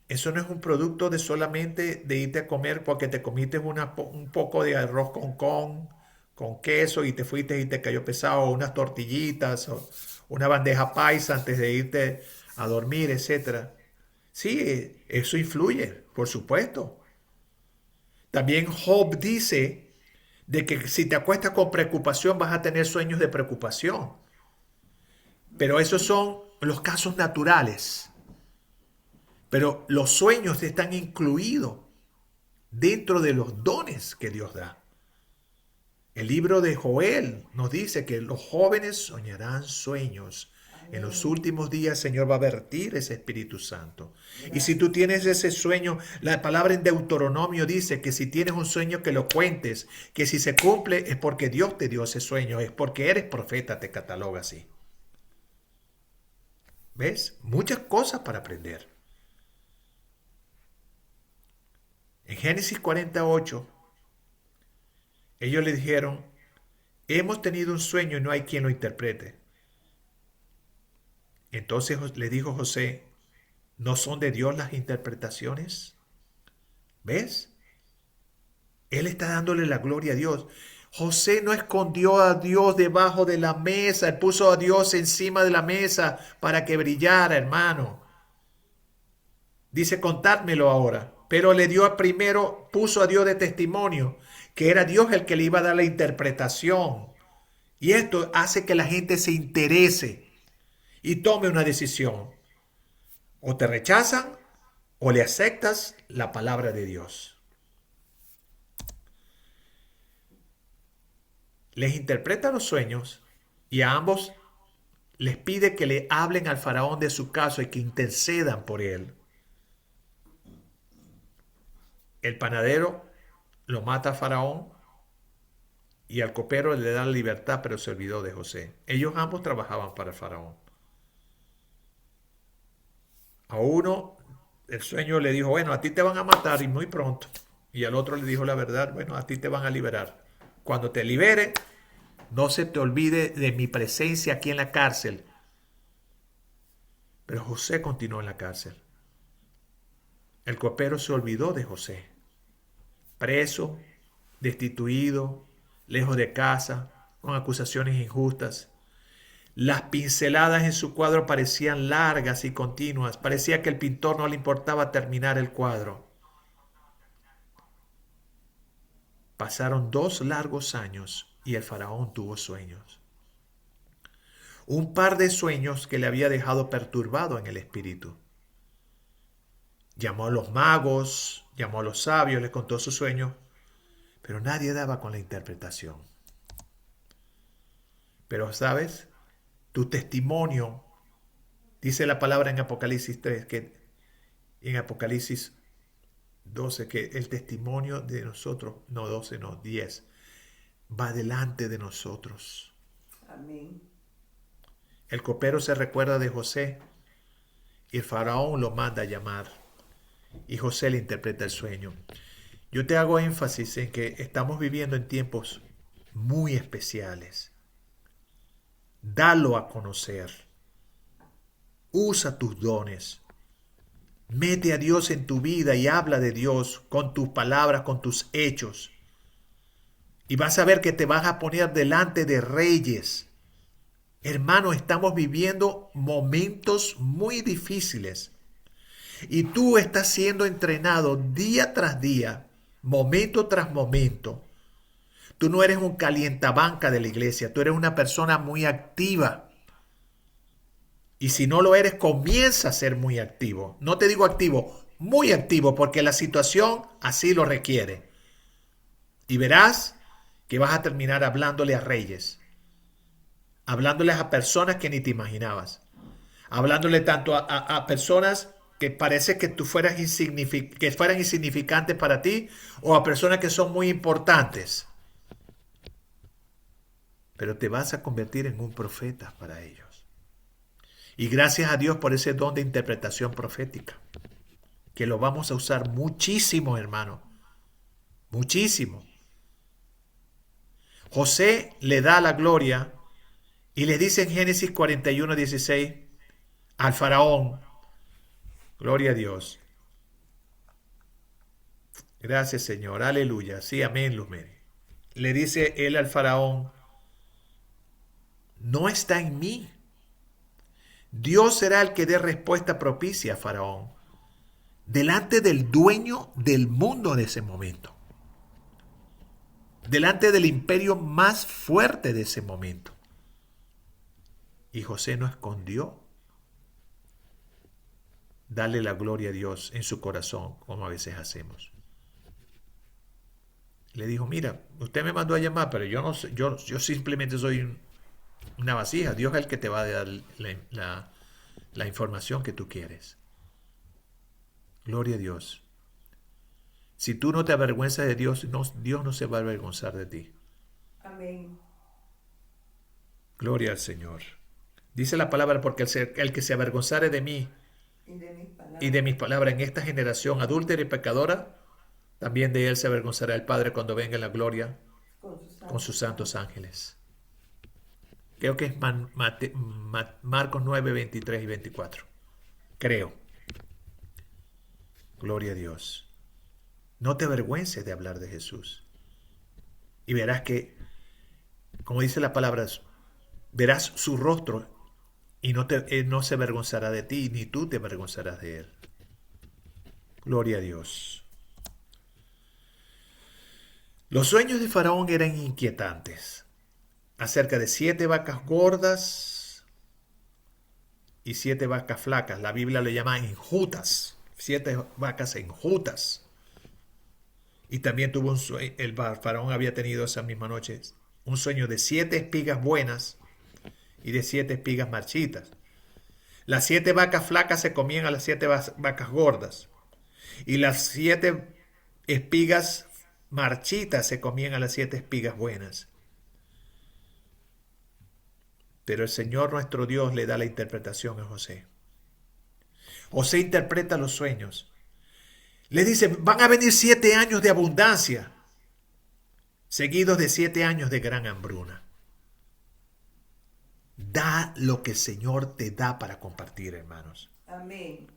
eso no es un producto de solamente de irte a comer porque te comiste un poco de arroz con queso y te fuiste y te cayó pesado, o unas tortillitas, o una bandeja paisa antes de irte a dormir, etcétera. Sí, eso influye, por supuesto. También Job dice de que si te acuestas con preocupación vas a tener sueños de preocupación. Pero esos son los casos naturales. Pero los sueños están incluidos dentro de los dones que Dios da. El libro de Joel nos dice que los jóvenes soñarán sueños. En los últimos días el Señor va a vertir ese Espíritu Santo. Y si tú tienes ese sueño, la palabra en Deuteronomio dice que si tienes un sueño que lo cuentes, que si se cumple es porque Dios te dio ese sueño, es porque eres profeta, te cataloga así. ¿Ves? Muchas cosas para aprender. En Génesis 48, ellos le dijeron, hemos tenido un sueño y no hay quien lo interprete. Entonces le dijo José, ¿no son de Dios las interpretaciones? ¿Ves? Él está dándole la gloria a Dios. José no escondió a Dios debajo de la mesa, él puso a Dios encima de la mesa para que brillara, hermano. Dice, contádmelo ahora. Pero le dio primero, puso a Dios de testimonio, que era Dios el que le iba a dar la interpretación. Y esto hace que la gente se interese y tome una decisión. O te rechazan o le aceptas la palabra de Dios. Les interpreta los sueños y a ambos les pide que le hablen al faraón de su caso y que intercedan por él. El panadero lo mata a Faraón y al copero le da la libertad, pero se olvidó de José. Ellos ambos trabajaban para el Faraón. A uno el sueño le dijo, bueno, a ti te van a matar y muy pronto. Y al otro le dijo la verdad, bueno, a ti te van a liberar. Cuando te libere, no se te olvide de mi presencia aquí en la cárcel. Pero José continuó en la cárcel. El copero se olvidó de José. Preso, destituido, lejos de casa, con acusaciones injustas. Las pinceladas en su cuadro parecían largas y continuas. Parecía que al pintor no le importaba terminar el cuadro. Pasaron 2 largos años y el faraón tuvo sueños. Un par de sueños que le había dejado perturbado en el espíritu. Llamó a los magos, llamó a los sabios, les contó sus sueños, pero nadie daba con la interpretación. Pero, ¿sabes? Tu testimonio, dice la palabra en Apocalipsis 3, que en Apocalipsis 12, que el testimonio de nosotros, no 12, no 10, va delante de nosotros. Amén. El copero se recuerda de José y el faraón lo manda a llamar y José le interpreta el sueño. Yo te hago énfasis en que estamos viviendo en tiempos muy especiales. Dalo a conocer. Usa tus dones. Mete a Dios en tu vida y habla de Dios con tus palabras, con tus hechos. Y vas a ver que te vas a poner delante de reyes. Hermano, estamos viviendo momentos muy difíciles. Y tú estás siendo entrenado día tras día, momento tras momento. Tú no eres un calientabanca de la iglesia, tú eres una persona muy activa. Y si no lo eres, comienza a ser muy activo. No te digo activo, muy activo, porque la situación así lo requiere. Y verás que vas a terminar hablándole a reyes, hablándoles a personas que ni te imaginabas, hablándole tanto a personas que parece que tú fueran insignificantes para ti o a personas que son muy importantes. Pero te vas a convertir en un profeta para ellos. Y gracias a Dios por ese don de interpretación profética, que lo vamos a usar muchísimo, hermano. Muchísimo. José le da la gloria y le dice en Génesis 41:16 al faraón, gloria a Dios. Gracias, Señor. Aleluya. Sí, amén, Lumen. Le dice él al faraón, no está en mí. Dios será el que dé respuesta propicia a Faraón, delante del dueño del mundo de ese momento, delante del imperio más fuerte de ese momento. Y José no escondió darle la gloria a Dios en su corazón, como a veces hacemos. Le dijo, mira, usted me mandó a llamar, pero yo no sé, yo simplemente soy una vasija. Dios es el que te va a dar la información que tú quieres. Gloria a Dios. Si tú no te avergüenzas de Dios, Dios no se va a avergonzar de ti. Amén. Gloria al Señor. Dice la palabra, porque el que se avergonzare de mí Y de mis palabras. y de mis palabras en esta generación adúltera y pecadora, También de él se avergonzará el Padre cuando venga en la gloria con sus con santos. sus santos ángeles. Creo que es Marcos 9, 23 y 24. Creo. Gloria a Dios. No te avergüences de hablar de Jesús. Y verás que, como dice la palabra, verás su rostro y él no se avergonzará de ti, ni tú te avergonzarás de él. Gloria a Dios. Los sueños de Faraón eran inquietantes. Acerca de 7 vacas gordas y 7 vacas flacas. La Biblia le llama enjutas. 7 vacas enjutas. Y también tuvo un sueño, el faraón había tenido esa misma noche un sueño de 7 espigas buenas y de 7 espigas marchitas. Las 7 vacas flacas se comían a las 7 vacas gordas. Y las 7 espigas marchitas se comían a las 7 espigas buenas. Pero el Señor nuestro Dios le da la interpretación a José. José interpreta los sueños. Le dice, van a venir 7 años de abundancia, seguidos de 7 años de gran hambruna. Da lo que el Señor te da para compartir, hermanos. Amén.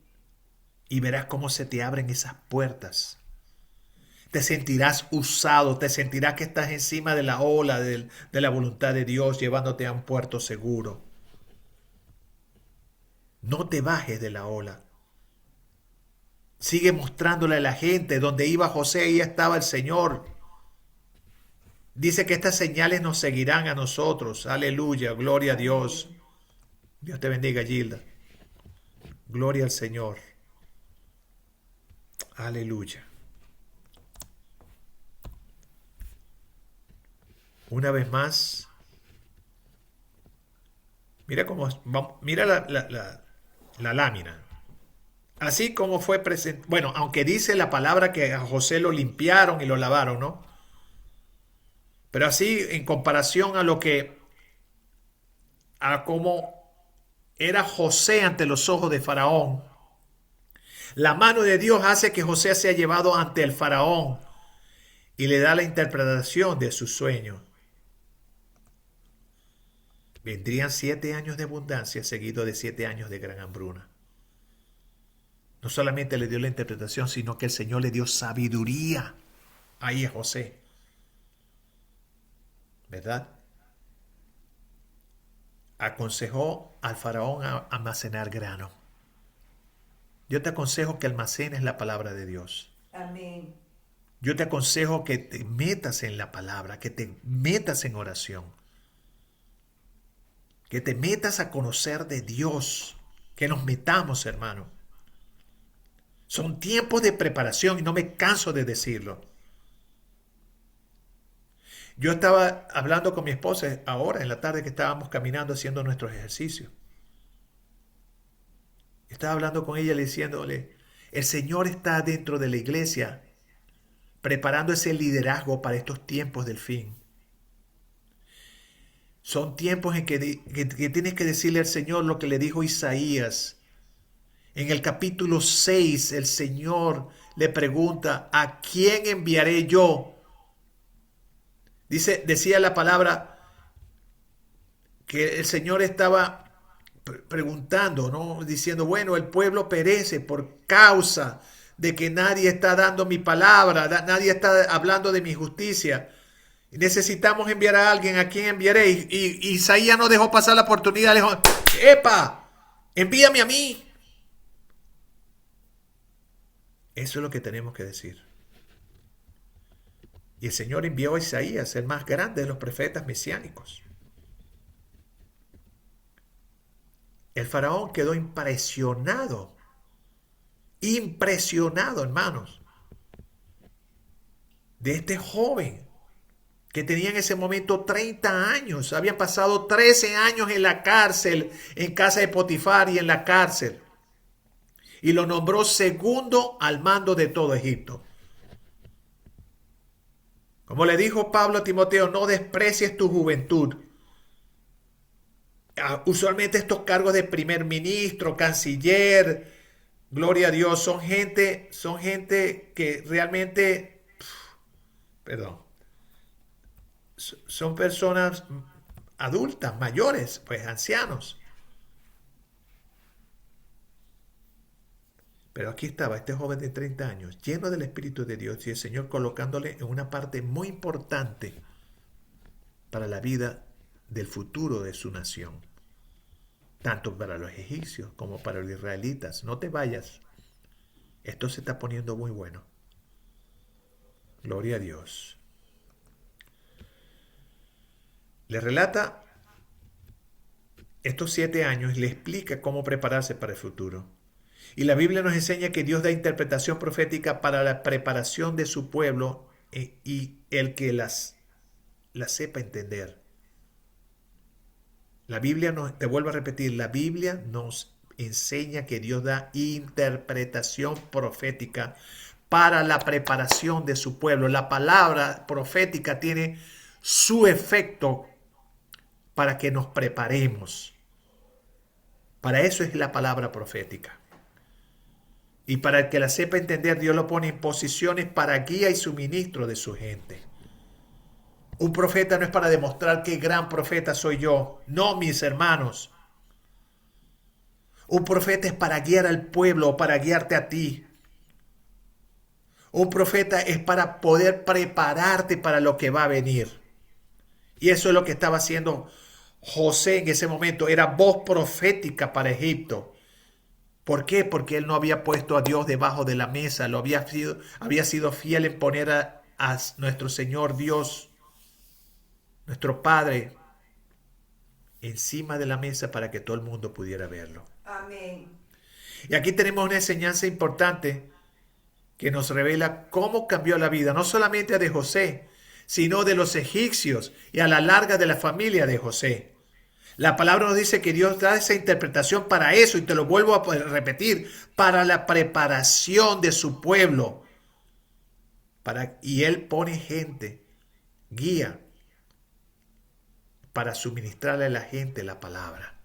Y verás cómo se te abren esas puertas. Te sentirás usado, te sentirás que estás encima de la ola de la voluntad de Dios, llevándote a un puerto seguro. No te bajes de la ola. Sigue mostrándole a la gente donde iba José, ahí estaba el Señor. Dice que estas señales nos seguirán a nosotros. Aleluya, gloria a Dios. Dios te bendiga, Gilda. Gloria al Señor. Aleluya. Una vez más, mira cómo, mira la lámina. Así como fue presentado, bueno, aunque dice la palabra que a José lo limpiaron y lo lavaron, ¿no? Pero así en comparación a cómo era José ante los ojos de Faraón, la mano de Dios hace que José sea llevado ante el Faraón y le da la interpretación de sus sueños. Vendrían 7 años de abundancia seguidos de 7 años de gran hambruna. No solamente le dio la interpretación, sino que el Señor le dio sabiduría. Ahí es José. ¿Verdad? Aconsejó al faraón a almacenar grano. Yo te aconsejo que almacenes la palabra de Dios. Amén. Yo te aconsejo que te metas en la palabra, que te metas en oración. Que te metas a conocer de Dios. Que nos metamos, hermano. Son tiempos de preparación y no me canso de decirlo. Yo estaba hablando con mi esposa ahora en la tarde que estábamos caminando haciendo nuestros ejercicios. Estaba hablando con ella diciéndole, el Señor está dentro de la iglesia preparando ese liderazgo para estos tiempos del fin. Son tiempos en que tienes que decirle al Señor lo que le dijo Isaías. En el capítulo 6 el Señor le pregunta, ¿a quién enviaré yo? Decía la palabra que el Señor estaba preguntando, ¿no? Diciendo, bueno, el pueblo perece por causa de que nadie está dando mi palabra, nadie está hablando de mi justicia. Necesitamos enviar a alguien, ¿a quién enviaré? Y Isaías no dejó pasar la oportunidad, le dijo, ¡epa! Envíame a mí. Eso es lo que tenemos que decir. Y el Señor envió a Isaías, el más grande de los profetas mesiánicos. El faraón quedó impresionado, hermanos, de este joven que tenía en ese momento 30 años. Habían pasado 13 años en la cárcel, en casa de Potifar y en la cárcel. Y lo nombró segundo al mando de todo Egipto. Como le dijo Pablo a Timoteo, no desprecies tu juventud. Usualmente estos cargos de primer ministro, canciller, gloria a Dios, son gente que realmente perdón, son personas adultas, mayores, pues ancianos. Pero aquí estaba este joven de 30 años, lleno del Espíritu de Dios y el Señor colocándole en una parte muy importante para la vida del futuro de su nación, tanto para los egipcios como para los israelitas. No te vayas, esto se está poniendo muy bueno. Gloria a Dios. Le relata estos 7 años y le explica cómo prepararse para el futuro. Y la Biblia nos enseña que Dios da interpretación profética para la preparación de su pueblo y el que las sepa entender. La Biblia nos, te vuelvo a repetir, la Biblia nos enseña que Dios da interpretación profética para la preparación de su pueblo. La palabra profética tiene su efecto para que nos preparemos. Para eso es la palabra profética. Y para el que la sepa entender, Dios lo pone en posiciones para guía y suministro de su gente. Un profeta no es para demostrar qué gran profeta soy yo. No, mis hermanos. Un profeta es para guiar al pueblo o para guiarte a ti. Un profeta es para poder prepararte para lo que va a venir. Y eso es lo que estaba haciendo José en ese momento. Era voz profética para Egipto. ¿Por qué? Porque él no había puesto a Dios debajo de la mesa. Había sido fiel en poner a nuestro Señor Dios, nuestro Padre, encima de la mesa para que todo el mundo pudiera verlo. Amén. Y aquí tenemos una enseñanza importante que nos revela cómo cambió la vida, no solamente de José, sino de los egipcios y a la larga de la familia de José. La palabra nos dice que Dios da esa interpretación para eso, y te lo vuelvo a repetir, para la preparación de su pueblo. Y Él pone gente, guía, para suministrarle a la gente la palabra.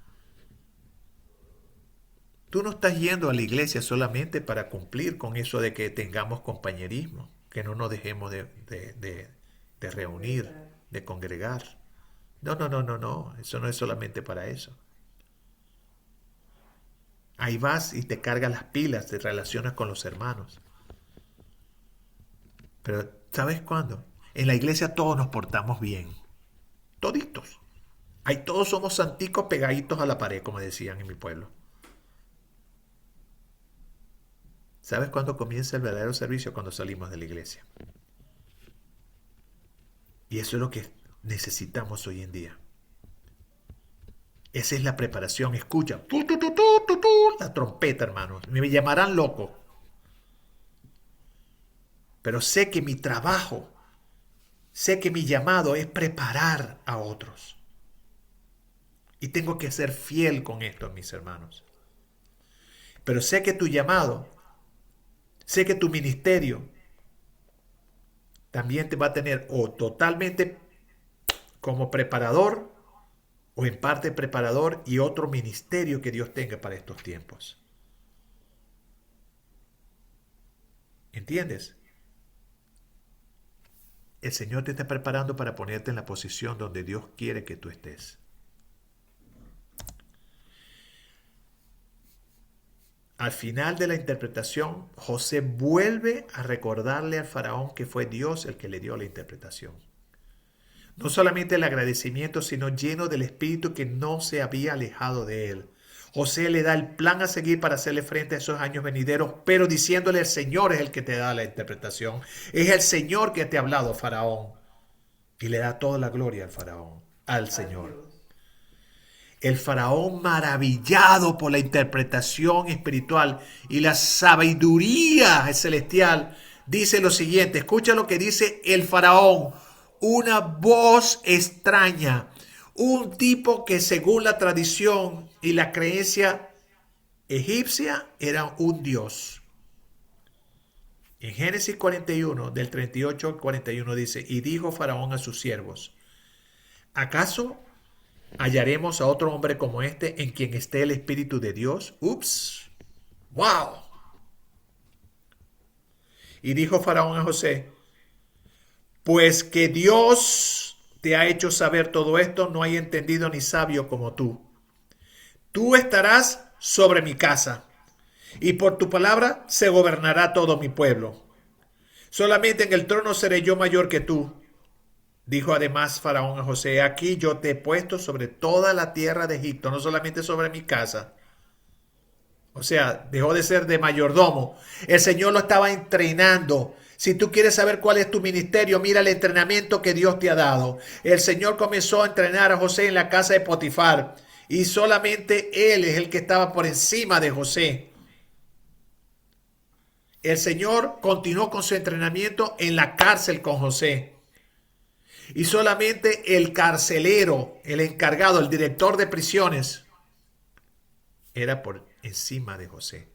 Tú no estás yendo a la iglesia solamente para cumplir con eso de que tengamos compañerismo, que no nos dejemos de reunir, de congregar. No, eso no es solamente para eso. Ahí vas y te cargas las pilas, te relacionas con los hermanos. Pero ¿sabes cuándo? En la iglesia todos nos portamos bien. Toditos. Ahí todos somos santicos pegaditos a la pared, como decían en mi pueblo. ¿Sabes cuándo comienza el verdadero servicio? Cuando salimos de la iglesia. Y eso es lo que necesitamos hoy en día. Esa es la preparación. Escucha. La trompeta, hermanos. Me llamarán loco. Pero sé que mi trabajo, sé que mi llamado es preparar a otros. Y tengo que ser fiel con esto, mis hermanos. Pero sé que tu llamado, sé que tu ministerio también te va a tener o totalmente como preparador o en parte preparador y otro ministerio que Dios tenga para estos tiempos. ¿Entiendes? El Señor te está preparando para ponerte en la posición donde Dios quiere que tú estés. Al final de la interpretación, José vuelve a recordarle al faraón que fue Dios el que le dio la interpretación. No solamente el agradecimiento, sino lleno del espíritu que no se había alejado de él. José le da el plan a seguir para hacerle frente a esos años venideros, pero diciéndole: el Señor es el que te da la interpretación. Es el Señor que te ha hablado, faraón. Y le da toda la gloria al faraón, al Señor. El faraón, maravillado por la interpretación espiritual y la sabiduría celestial, dice lo siguiente. Escucha lo que dice el faraón. Una voz extraña, un tipo que según la tradición y la creencia egipcia era un dios. En Génesis 41, del 38 al 41 dice: y dijo Faraón a sus siervos: ¿acaso hallaremos a otro hombre como este en quien esté el Espíritu de Dios? ¡Ups! ¡Wow! Y dijo Faraón a José: Pues que Dios te ha hecho saber todo esto, no hay entendido ni sabio como tú. Tú estarás sobre mi casa, y por tu palabra se gobernará todo mi pueblo. Solamente en el trono seré yo mayor que tú. Dijo además Faraón a José, aquí yo te he puesto sobre toda la tierra de Egipto, no solamente sobre mi casa. O sea, dejó de ser de mayordomo. El Señor lo estaba entrenando. Si tú quieres saber cuál es tu ministerio, mira el entrenamiento que Dios te ha dado. El Señor comenzó a entrenar a José en la casa de Potifar y solamente él es el que estaba por encima de José. El Señor continuó con su entrenamiento en la cárcel con José. Y solamente el carcelero, el encargado, el director de prisiones, era por encima de José.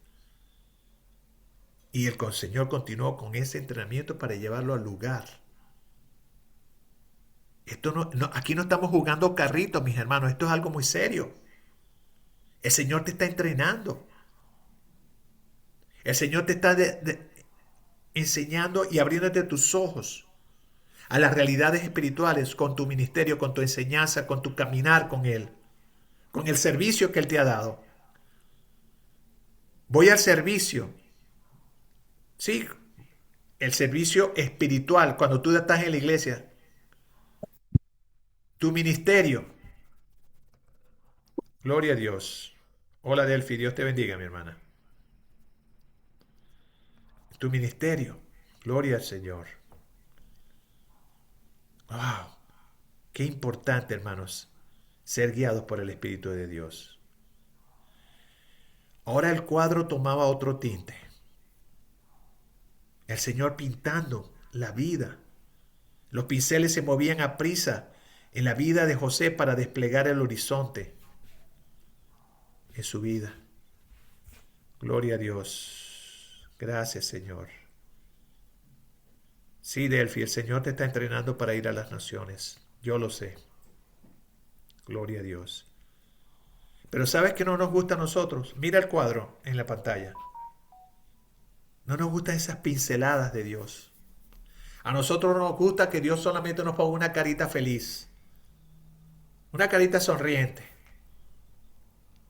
Y el Señor continuó con ese entrenamiento para llevarlo al lugar. Aquí no estamos jugando carritos, mis hermanos. Esto es algo muy serio. El Señor te está entrenando. El Señor te está enseñando y abriéndote tus ojos a las realidades espirituales con tu ministerio, con tu enseñanza, con tu caminar con Él, con el servicio que Él te ha dado. Voy al servicio. Sí, el servicio espiritual, cuando tú estás en la iglesia, tu ministerio. Gloria a Dios. Hola Delphi, Dios te bendiga, mi hermana. Tu ministerio. Gloria al Señor. Wow, qué importante, hermanos, ser guiados por el Espíritu de Dios. Ahora el cuadro tomaba otro tinte. El Señor pintando la vida. Los pinceles se movían a prisa en la vida de José para desplegar el horizonte en su vida. Gloria a Dios. Gracias, Señor. Sí, Delphi, el Señor te está entrenando para ir a las naciones. Yo lo sé. Gloria a Dios. Pero ¿sabes qué no nos gusta a nosotros? Mira el cuadro en la pantalla. No nos gustan esas pinceladas de Dios. A nosotros nos gusta que Dios solamente nos ponga una carita feliz. Una carita sonriente.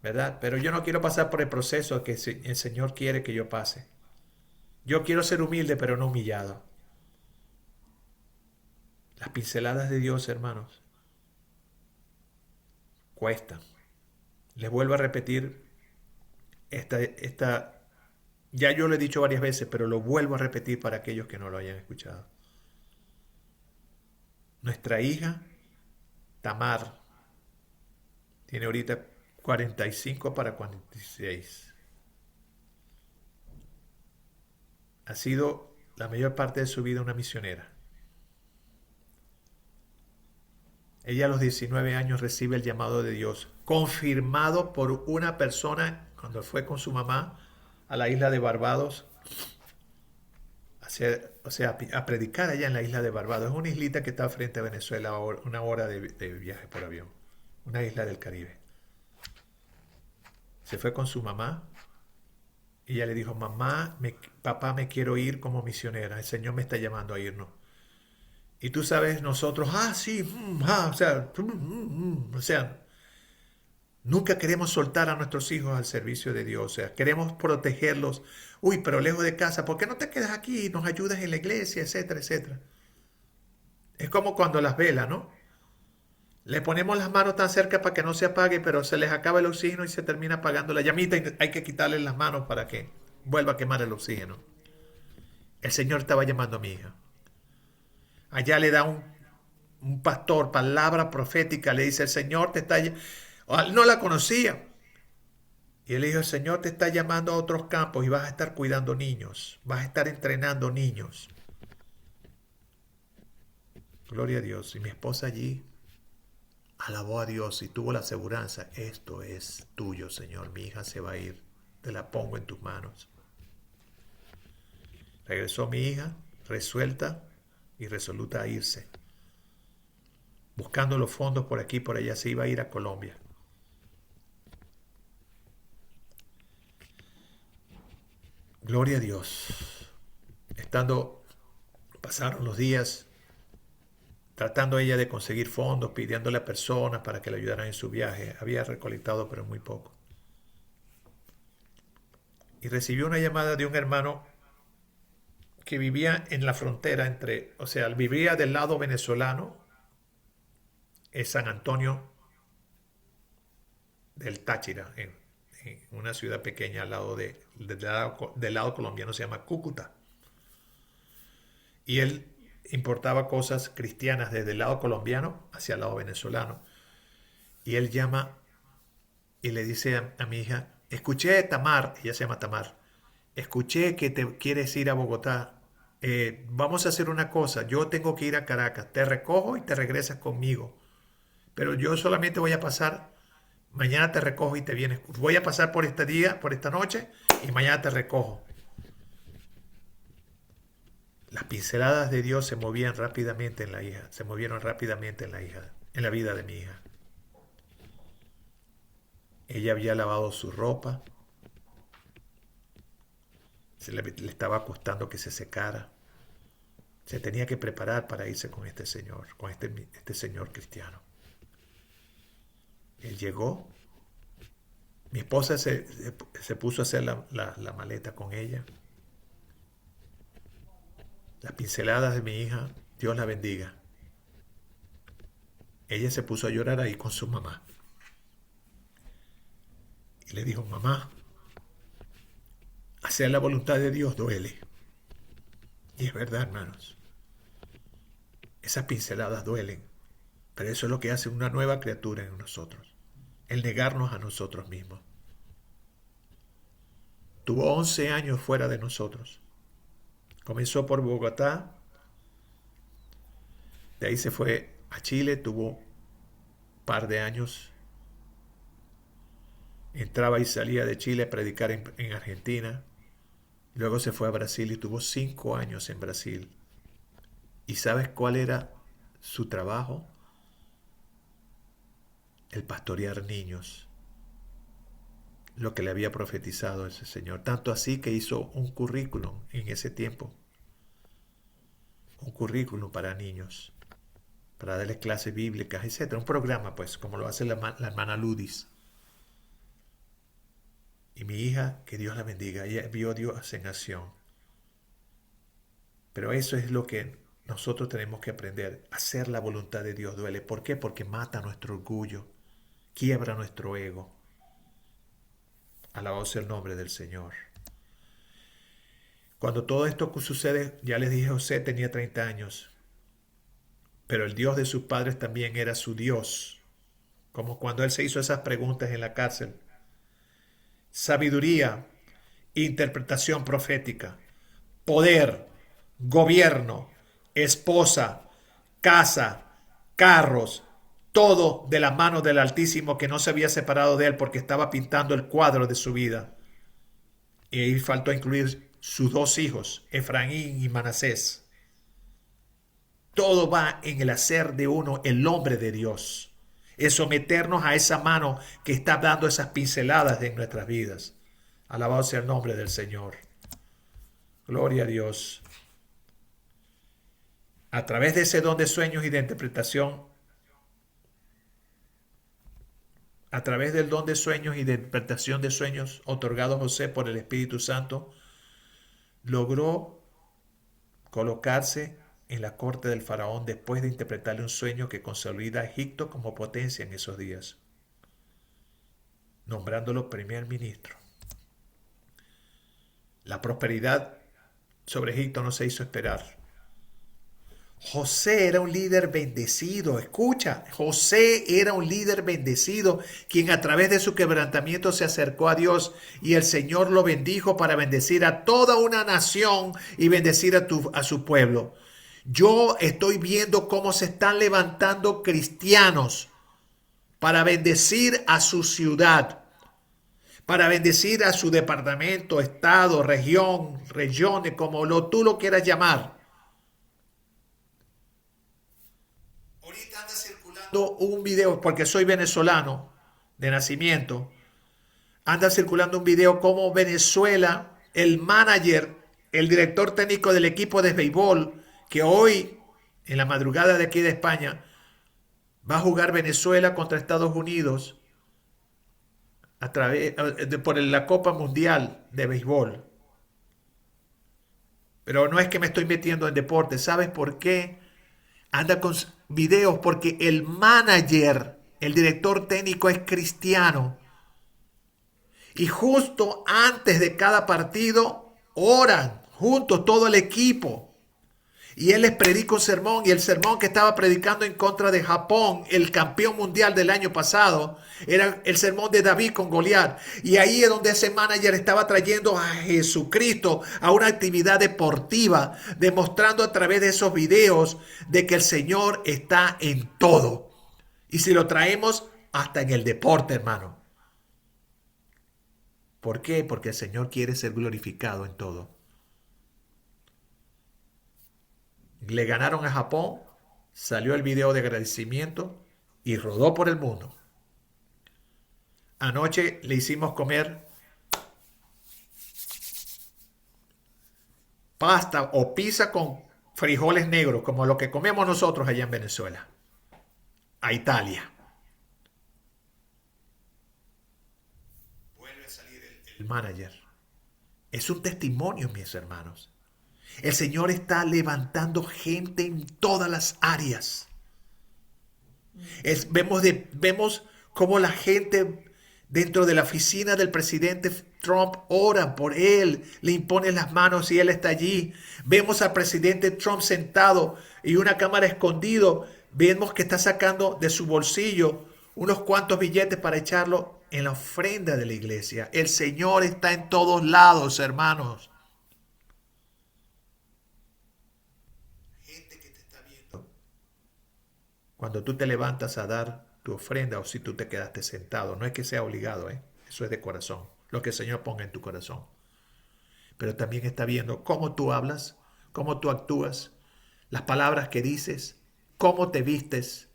¿Verdad? Pero yo no quiero pasar por el proceso que el Señor quiere que yo pase. Yo quiero ser humilde, pero no humillado. Las pinceladas de Dios, hermanos, cuestan. Les vuelvo a repetir ya yo lo he dicho varias veces, pero lo vuelvo a repetir para aquellos que no lo hayan escuchado. Nuestra hija, Tamar, tiene ahorita 45 para 46. Ha sido la mayor parte de su vida una misionera. Ella a los 19 años recibe el llamado de Dios, confirmado por una persona cuando fue con su mamá a la isla de Barbados, a predicar allá en la isla de Barbados. Es una islita que está frente a Venezuela, a una hora de viaje por avión, una isla del Caribe. Se fue con su mamá y ella le dijo, papá, me quiero ir como misionera, el Señor me está llamando a irnos. Y tú sabes, nosotros, sí, o sea, nunca queremos soltar a nuestros hijos al servicio de Dios, o sea, queremos protegerlos. Uy, pero lejos de casa, ¿por qué no te quedas aquí y nos ayudas en la iglesia, etcétera, etcétera? Es como cuando las velas, ¿no? Le ponemos las manos tan cerca para que no se apague, pero se les acaba el oxígeno y se termina apagando la llamita y hay que quitarle las manos para que vuelva a quemar el oxígeno. El Señor estaba llamando a mi hija. Allá le da un pastor palabra profética, le dice, el Señor te está... No la conocía. Y él dijo, el Señor te está llamando a otros campos y vas a estar cuidando niños, vas a estar entrenando niños. Gloria a Dios. Y mi esposa allí alabó a Dios y tuvo la aseguranza, esto es tuyo, Señor, mi hija se va a ir, te la pongo en tus manos. Regresó mi hija, resuelta y resoluta a irse. Buscando los fondos por aquí y por allá, se iba a ir a Colombia. Gloria a Dios. Pasaron los días tratando ella de conseguir fondos, pidiéndole a personas para que le ayudaran en su viaje. Había recolectado, pero muy poco. Y recibió una llamada de un hermano que vivía en la frontera o sea, vivía del lado venezolano, en San Antonio del Táchira, en una ciudad pequeña al lado del lado colombiano, se llama Cúcuta. Y él importaba cosas cristianas desde el lado colombiano hacia el lado venezolano. Y él llama y le dice a mi hija, escuché, Tamar, ella se llama Tamar, escuché que te quieres ir a Bogotá. Vamos a hacer una cosa, yo tengo que ir a Caracas, te recojo y te regresas conmigo. Pero yo solamente voy a pasar, mañana te recojo y te vienes. Voy a pasar por este día, por esta noche, y mañana te recojo. Las pinceladas de Dios se movían rápidamente en la hija, se movieron rápidamente en la vida de mi hija. Ella había lavado su ropa, le estaba costando que se secara. Se tenía que preparar para irse con este señor, con este señor cristiano. Él llegó, mi esposa se puso a hacer la maleta con ella. Las pinceladas de mi hija, Dios la bendiga. Ella se puso a llorar ahí con su mamá. Y le dijo, mamá, hacer la voluntad de Dios duele. Y es verdad, hermanos. Esas pinceladas duelen. Pero eso es lo que hace una nueva criatura en nosotros. El negarnos a nosotros mismos. Tuvo 11 años fuera de nosotros. Comenzó por Bogotá. De ahí se fue a Chile. Tuvo un par de años. Entraba y salía de Chile a predicar en Argentina. Luego se fue a Brasil y tuvo 5 años en Brasil. ¿Y sabes cuál era su trabajo? El pastorear niños. Lo que le había profetizado ese señor. Tanto así que hizo un currículum en ese tiempo. Un currículum para niños. Para darles clases bíblicas, etc. Un programa, pues, como lo hace la hermana Ludis. Y mi hija, que Dios la bendiga, ella vio a Dios en acción. Pero eso es lo que nosotros tenemos que aprender. Hacer la voluntad de Dios duele. ¿Por qué? Porque mata nuestro orgullo. Quiebra nuestro ego. Alabado sea el nombre del Señor. Cuando todo esto sucede, ya les dije, José tenía 30 años. Pero el Dios de sus padres también era su Dios. Como cuando él se hizo esas preguntas en la cárcel. Sabiduría, interpretación profética, poder, gobierno, esposa, casa, carros, todo de la mano del Altísimo, que no se había separado de él porque estaba pintando el cuadro de su vida. Y ahí faltó incluir sus 2 hijos, Efraín y Manasés. Todo va en el hacer de uno el hombre de Dios. Es someternos a esa mano que está dando esas pinceladas en nuestras vidas. Alabado sea el nombre del Señor. Gloria a Dios. A través de ese don de sueños y de interpretación, a través del don de sueños y de interpretación de sueños otorgado a José por el Espíritu Santo, logró colocarse en la corte del faraón después de interpretarle un sueño que consolida a Egipto como potencia en esos días, nombrándolo primer ministro. La prosperidad sobre Egipto no se hizo esperar. José era un líder bendecido. Escucha, José era un líder bendecido, quien a través de su quebrantamiento se acercó a Dios, y el Señor lo bendijo para bendecir a toda una nación y bendecir a su pueblo. Yo estoy viendo cómo se están levantando cristianos para bendecir a su ciudad, para bendecir a su departamento, estado, región, regiones, como tú lo quieras llamar. Ahorita anda circulando un video, porque soy venezolano de nacimiento, anda circulando un video como Venezuela, el manager, el director técnico del equipo de béisbol, que hoy en la madrugada de aquí de España, va a jugar Venezuela contra Estados Unidos por la Copa Mundial de Béisbol. Pero no es que me estoy metiendo en deporte. ¿Sabes por qué? Anda con videos porque el manager, el director técnico es cristiano. Y justo antes de cada partido oran juntos todo el equipo. Y él les predica un sermón, y el sermón que estaba predicando en contra de Japón, el campeón mundial del año pasado, era el sermón de David con Goliat. Y ahí es donde ese manager estaba trayendo a Jesucristo a una actividad deportiva, demostrando a través de esos videos de que el Señor está en todo. Y si lo traemos hasta en el deporte, hermano. ¿Por qué? Porque el Señor quiere ser glorificado en todo. Le ganaron a Japón, salió el video de agradecimiento y rodó por el mundo. Anoche le hicimos comer pasta o pizza con frijoles negros, como lo que comemos nosotros allá en Venezuela, a Italia. Vuelve a salir el manager. Es un testimonio, mis hermanos. El Señor está levantando gente en todas las áreas. Vemos cómo la gente dentro de la oficina del presidente Trump ora por él, le imponen las manos y él está allí. Vemos al presidente Trump sentado y una cámara escondido. Vemos que está sacando de su bolsillo unos cuantos billetes para echarlo en la ofrenda de la iglesia. El Señor está en todos lados, hermanos. Cuando tú te levantas a dar tu ofrenda o si tú te quedaste sentado, no es que sea obligado, eso es de corazón, lo que el Señor ponga en tu corazón. Pero también está viendo cómo tú hablas, cómo tú actúas, las palabras que dices, cómo te vistes,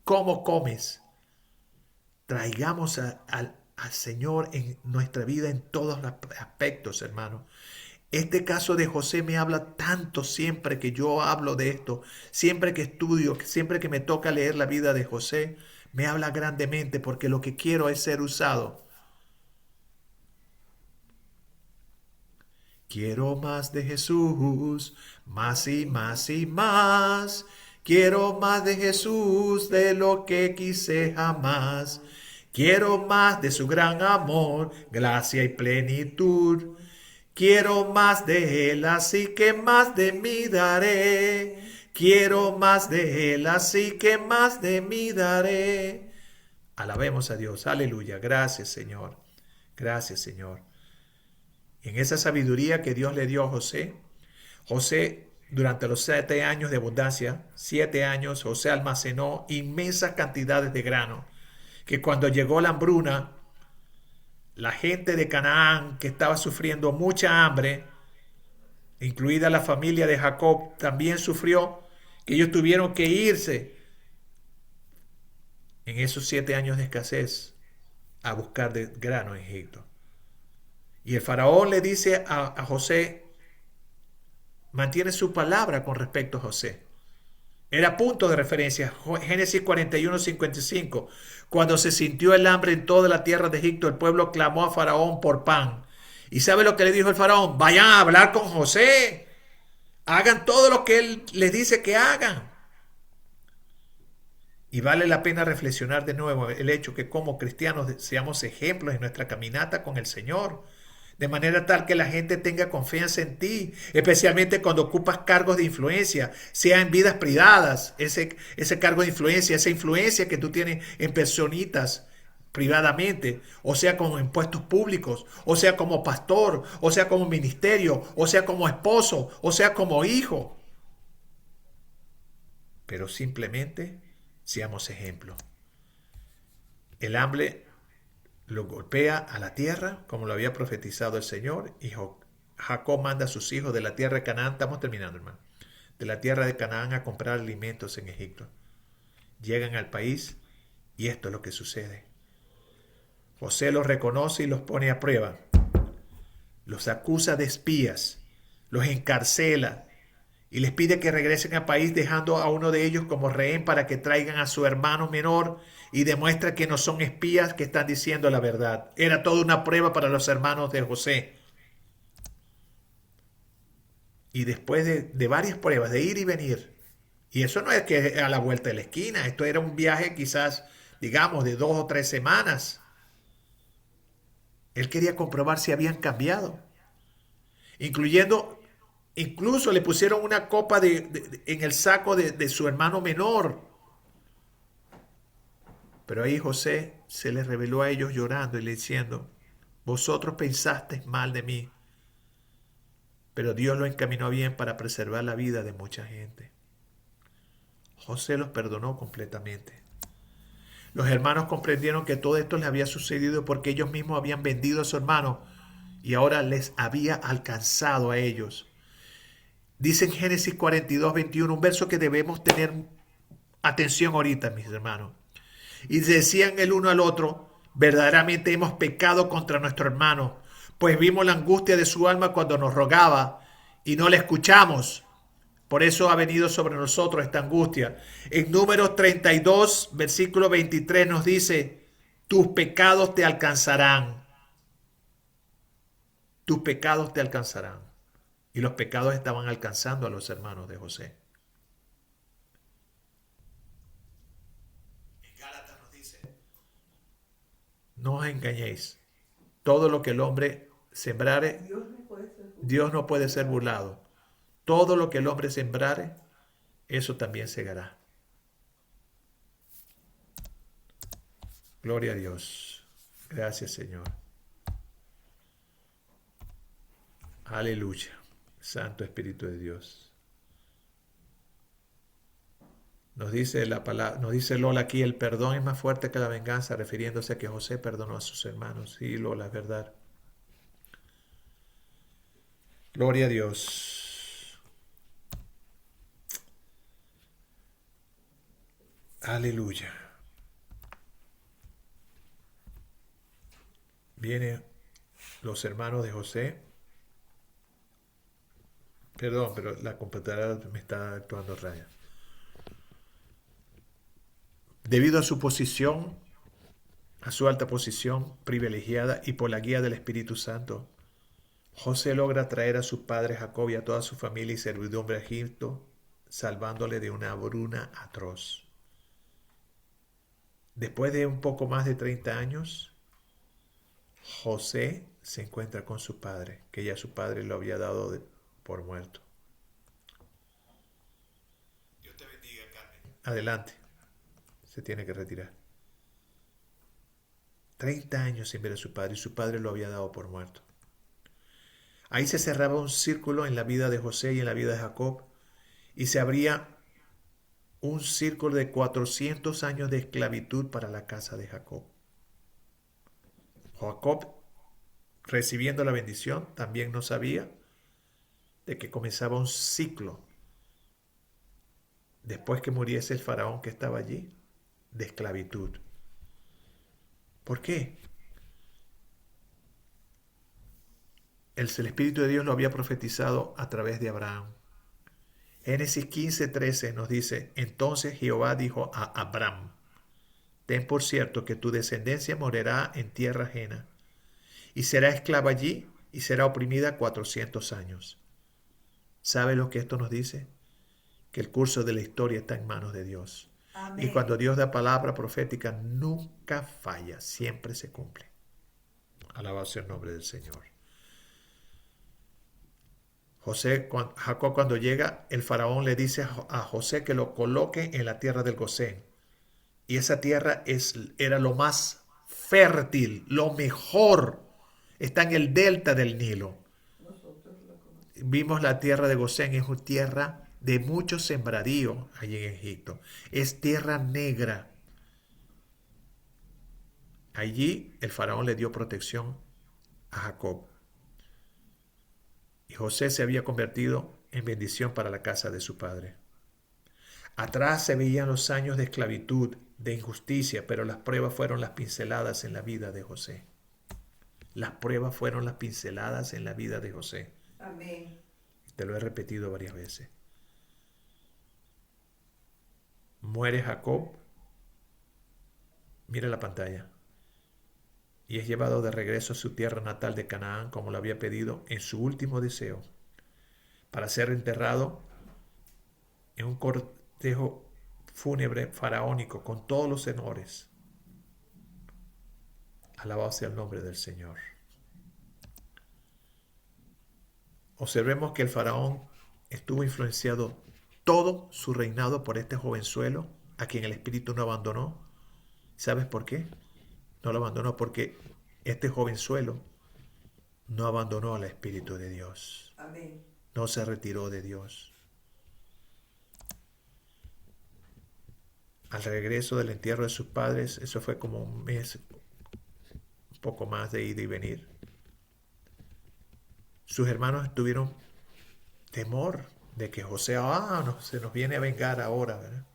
cómo comes. Traigamos al Señor en nuestra vida en todos los aspectos, hermano. Este caso de José me habla tanto siempre que yo hablo de esto, siempre que estudio, siempre que me toca leer la vida de José, me habla grandemente porque lo que quiero es ser usado. Quiero más de Jesús, más y más y más. Quiero más de Jesús de lo que quise jamás. Quiero más de su gran amor, gracia y plenitud. Quiero más de Él, así que más de mí daré. Quiero más de Él, así que más de mí daré. Alabemos a Dios. Aleluya. Gracias, Señor. Gracias, Señor. En esa sabiduría que Dios le dio a José, durante los 7 años de abundancia, 7 años, José almacenó inmensas cantidades de grano, que cuando llegó la hambruna, la gente de Canaán, que estaba sufriendo mucha hambre, incluida la familia de Jacob, también sufrió, que ellos tuvieron que irse en esos 7 años de escasez a buscar de grano en Egipto. Y el faraón le dice a José, mantiene su palabra con respecto a José. Era punto de referencia, Génesis 41:55. Cuando se sintió el hambre en toda la tierra de Egipto, el pueblo clamó a Faraón por pan. ¿Y sabe lo que le dijo el Faraón? Vayan a hablar con José. Hagan todo lo que él les dice que hagan. Y vale la pena reflexionar de nuevo el hecho que como cristianos seamos ejemplos en nuestra caminata con el Señor, de manera tal que la gente tenga confianza en ti, especialmente cuando ocupas cargos de influencia, sea en vidas privadas, ese cargo de influencia, esa influencia que tú tienes en personitas privadamente, o sea como en puestos públicos, o sea como pastor, o sea como ministerio, o sea como esposo, o sea como hijo. Pero simplemente seamos ejemplo. El hambre lo golpea a la tierra, como lo había profetizado el Señor, y Jacob manda a sus hijos de la tierra de Canaán, estamos terminando, hermano, de la tierra de Canaán a comprar alimentos en Egipto. Llegan al país y esto es lo que sucede. José los reconoce y los pone a prueba. Los acusa de espías, los encarcela y les pide que regresen al país dejando a uno de ellos como rehén para que traigan a su hermano menor y demuestra que no son espías que están diciendo la verdad. Era toda una prueba para los hermanos de José. Y después de varias pruebas, de ir y venir, y eso no es que a la vuelta de la esquina, esto era un viaje quizás, digamos, de 2 o 3 semanas. Él quería comprobar si habían cambiado, incluyendo, incluso le pusieron una copa en el saco de su hermano menor. Pero ahí José se les reveló a ellos llorando y le diciendo, vosotros pensasteis mal de mí, pero Dios lo encaminó bien para preservar la vida de mucha gente. José los perdonó completamente. Los hermanos comprendieron que todo esto les había sucedido porque ellos mismos habían vendido a su hermano y ahora les había alcanzado a ellos. Dice en Génesis 42:21, un verso que debemos tener atención ahorita, mis hermanos. Y decían el uno al otro, verdaderamente hemos pecado contra nuestro hermano, pues vimos la angustia de su alma cuando nos rogaba y no le escuchamos. Por eso ha venido sobre nosotros esta angustia. En Números 32, versículo 23 nos dice, tus pecados te alcanzarán. Tus pecados te alcanzarán. Y los pecados estaban alcanzando a los hermanos de José. En Gálatas nos dice, no os engañéis. Todo lo que el hombre sembrare, Dios no puede ser burlado. Todo lo que el hombre sembrare, eso también segará. Gloria a Dios. Gracias, Señor. Aleluya. Santo Espíritu de Dios. Nos dice la palabra, nos dice Lola aquí, el perdón es más fuerte que la venganza, refiriéndose a que José perdonó a sus hermanos. Sí, Lola, es verdad. Gloria a Dios. Aleluya. Vienen los hermanos de José. Perdón, pero la computadora me está actuando raya. Debido a su posición, a su alta posición privilegiada y por la guía del Espíritu Santo, José logra traer a su padre Jacob y a toda su familia y servidumbre a Egipto, salvándole de una hambruna atroz. Después de un poco más de 30 años, José se encuentra con su padre, que ya su padre lo había dado por muerto. Dios te bendiga, Carmen. Adelante. Se tiene que retirar. 30 años sin ver a su padre y su padre lo había dado por muerto. Ahí se cerraba un círculo en la vida de José y en la vida de Jacob y se abría un círculo de 400 años de esclavitud para la casa de Jacob. Jacob, recibiendo la bendición, también no sabía de que comenzaba un ciclo después que muriese el faraón que estaba allí, de esclavitud. ¿Por qué? El Espíritu de Dios lo había profetizado a través de Abraham. Génesis 15:13 nos dice, entonces Jehová dijo a Abraham, ten por cierto que tu descendencia morará en tierra ajena, y será esclava allí, y será oprimida 400 años. ¿Sabe lo que esto nos dice? Que el curso de la historia está en manos de Dios. Amén. Y cuando Dios da palabra profética, nunca falla, siempre se cumple. Alabado sea el nombre del Señor. Jacob cuando llega, el faraón le dice a José que lo coloque en la tierra del Gosén. Y esa tierra era lo más fértil, lo mejor. Está en el delta del Nilo. Vimos la tierra de Gosén, es una tierra de mucho sembradío allí en Egipto. Es tierra negra. Allí el faraón le dio protección a Jacob. Y José se había convertido en bendición para la casa de su padre. Atrás se veían los años de esclavitud, de injusticia, pero las pruebas fueron las pinceladas en la vida de José. Las pruebas fueron las pinceladas en la vida de José. Amén. Te lo he repetido varias veces. Muere Jacob, mira la pantalla, y es llevado de regreso a su tierra natal de Canaán como lo había pedido en su último deseo, para ser enterrado en un cortejo fúnebre faraónico con todos los honores. Alabado sea el nombre del Señor. Observemos que el faraón estuvo influenciado todo su reinado por este jovenzuelo a quien el espíritu no abandonó. ¿Sabes por qué? No lo abandonó porque este jovenzuelo no abandonó al Espíritu de Dios. Amén. No se retiró de Dios. Al regreso del entierro de sus padres, eso fue como un mes, un poco más de ida y venir. Sus hermanos tuvieron temor de que José, se nos viene a vengar ahora, ¿verdad?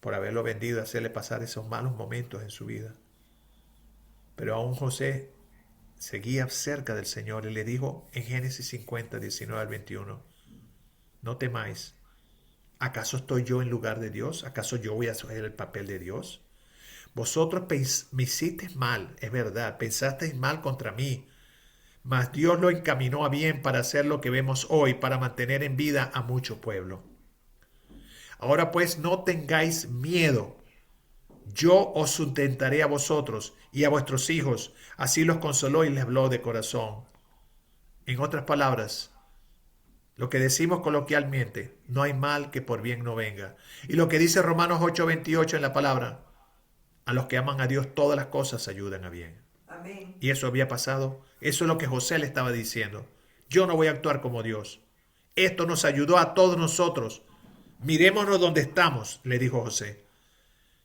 Por haberlo vendido, hacerle pasar esos malos momentos en su vida. Pero aún José seguía cerca del Señor y le dijo en Génesis 50, 19 al 21, no temáis, ¿acaso estoy yo en lugar de Dios? ¿Acaso yo voy a hacer el papel de Dios? Vosotros me hicisteis mal, es verdad, pensasteis mal contra mí, mas Dios lo encaminó a bien para hacer lo que vemos hoy, para mantener en vida a mucho pueblo. Ahora pues no tengáis miedo. Yo os sustentaré a vosotros y a vuestros hijos. Así los consoló y les habló de corazón. En otras palabras, lo que decimos coloquialmente, no hay mal que por bien no venga. Y lo que dice Romanos 8:28 en la palabra, a los que aman a Dios todas las cosas ayudan a bien. Amén. Y eso había pasado. Eso es lo que José le estaba diciendo. Yo no voy a actuar como Dios. Esto nos ayudó a todos nosotros. Mirémonos donde estamos, le dijo José.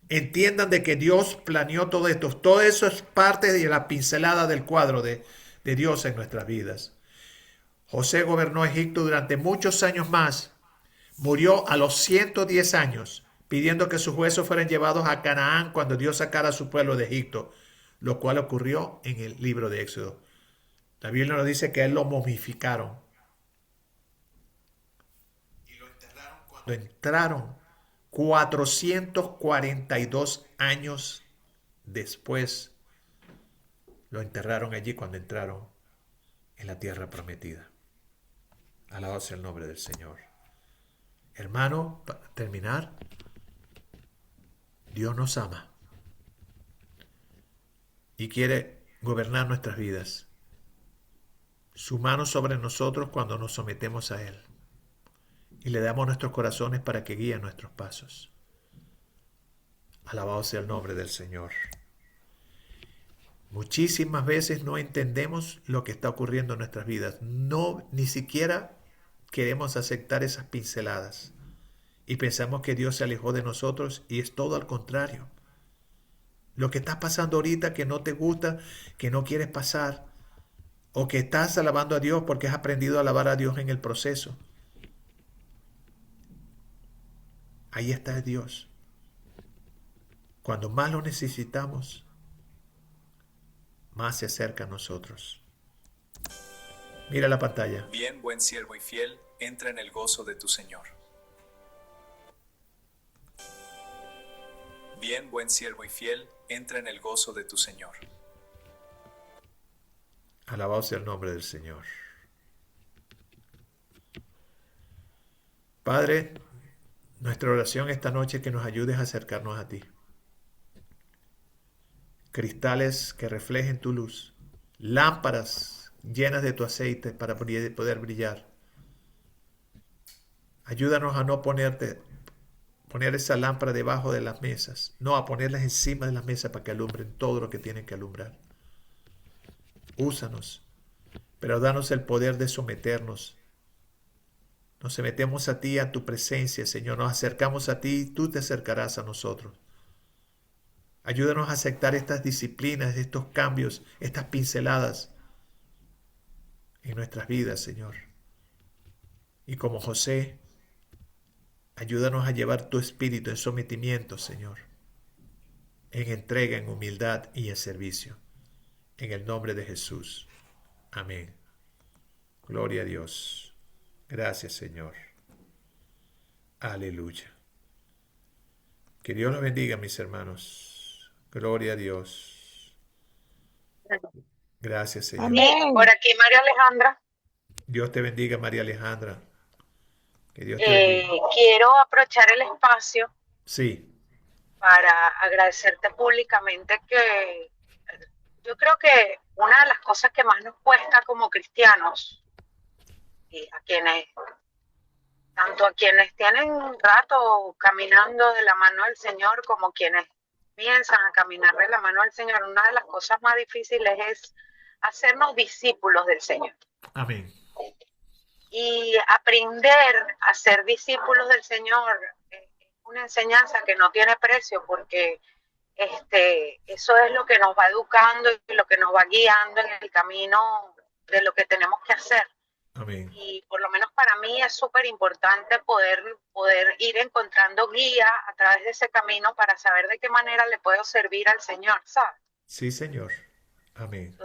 Entiendan de que Dios planeó todo esto. Todo eso es parte de la pincelada del cuadro de Dios en nuestras vidas. José gobernó Egipto durante muchos años más. Murió a los 110 años, pidiendo que sus huesos fueran llevados a Canaán cuando Dios sacara a su pueblo de Egipto, lo cual ocurrió en el libro de Éxodo. La Biblia nos dice que a él lo momificaron. Y lo enterraron cuando entraron 442 años después. Lo enterraron allí cuando entraron en la tierra prometida. Alabado sea el nombre del Señor. Hermano, para terminar, Dios nos ama y quiere gobernar nuestras vidas. Su mano sobre nosotros cuando nos sometemos a Él y le damos nuestros corazones para que guíe nuestros pasos. Alabado sea el nombre del Señor. Muchísimas veces no entendemos lo que está ocurriendo en nuestras vidas. No, ni siquiera queremos aceptar esas pinceladas. Y pensamos que Dios se alejó de nosotros y es todo al contrario. Lo que estás pasando ahorita que no te gusta, que no quieres pasar, o que estás alabando a Dios porque has aprendido a alabar a Dios en el proceso. Ahí está Dios. Cuando más lo necesitamos, más se acerca a nosotros. Mira la pantalla. Bien, buen siervo y fiel, entra en el gozo de tu Señor. Bien, buen siervo y fiel, entra en el gozo de tu Señor. Alabado sea el nombre del Señor. Padre, nuestra oración esta noche es que nos ayudes a acercarnos a ti. Cristales que reflejen tu luz. Lámparas llenas de tu aceite para poder brillar. Ayúdanos a no poner esa lámpara debajo de las mesas, no a ponerlas encima de las mesas para que alumbren todo lo que tienen que alumbrar. Úsanos, pero danos el poder de someternos. Nos sometemos a ti, a tu presencia, Señor. Nos acercamos a ti y tú te acercarás a nosotros. Ayúdanos a aceptar estas disciplinas, estos cambios, estas pinceladas en nuestras vidas, Señor. Y como José, ayúdanos a llevar tu espíritu en sometimiento, Señor, en entrega, en humildad y en servicio. En el nombre de Jesús. Amén. Gloria a Dios. Gracias, Señor. Aleluya. Que Dios los bendiga, mis hermanos. Gloria a Dios. Gracias, Señor. Amén. Por aquí María Alejandra. Dios te bendiga, María Alejandra. Que Dios te bendiga. Quiero aprovechar el espacio Sí, para agradecerte públicamente que yo creo que una de las cosas que más nos cuesta como cristianos, y tanto a quienes tienen un rato caminando de la mano del Señor como quienes piensan a caminar de la mano del Señor, una de las cosas más difíciles es hacernos discípulos del Señor. amén. Y aprender a ser discípulos del Señor es una enseñanza que no tiene precio, porque eso es lo que nos va educando y lo que nos va guiando en el camino de lo que tenemos que hacer. Amén. Y por lo menos para mí es súper importante poder ir encontrando guía a través de ese camino para saber de qué manera le puedo servir al Señor, ¿sabes? Sí, Señor. Amén.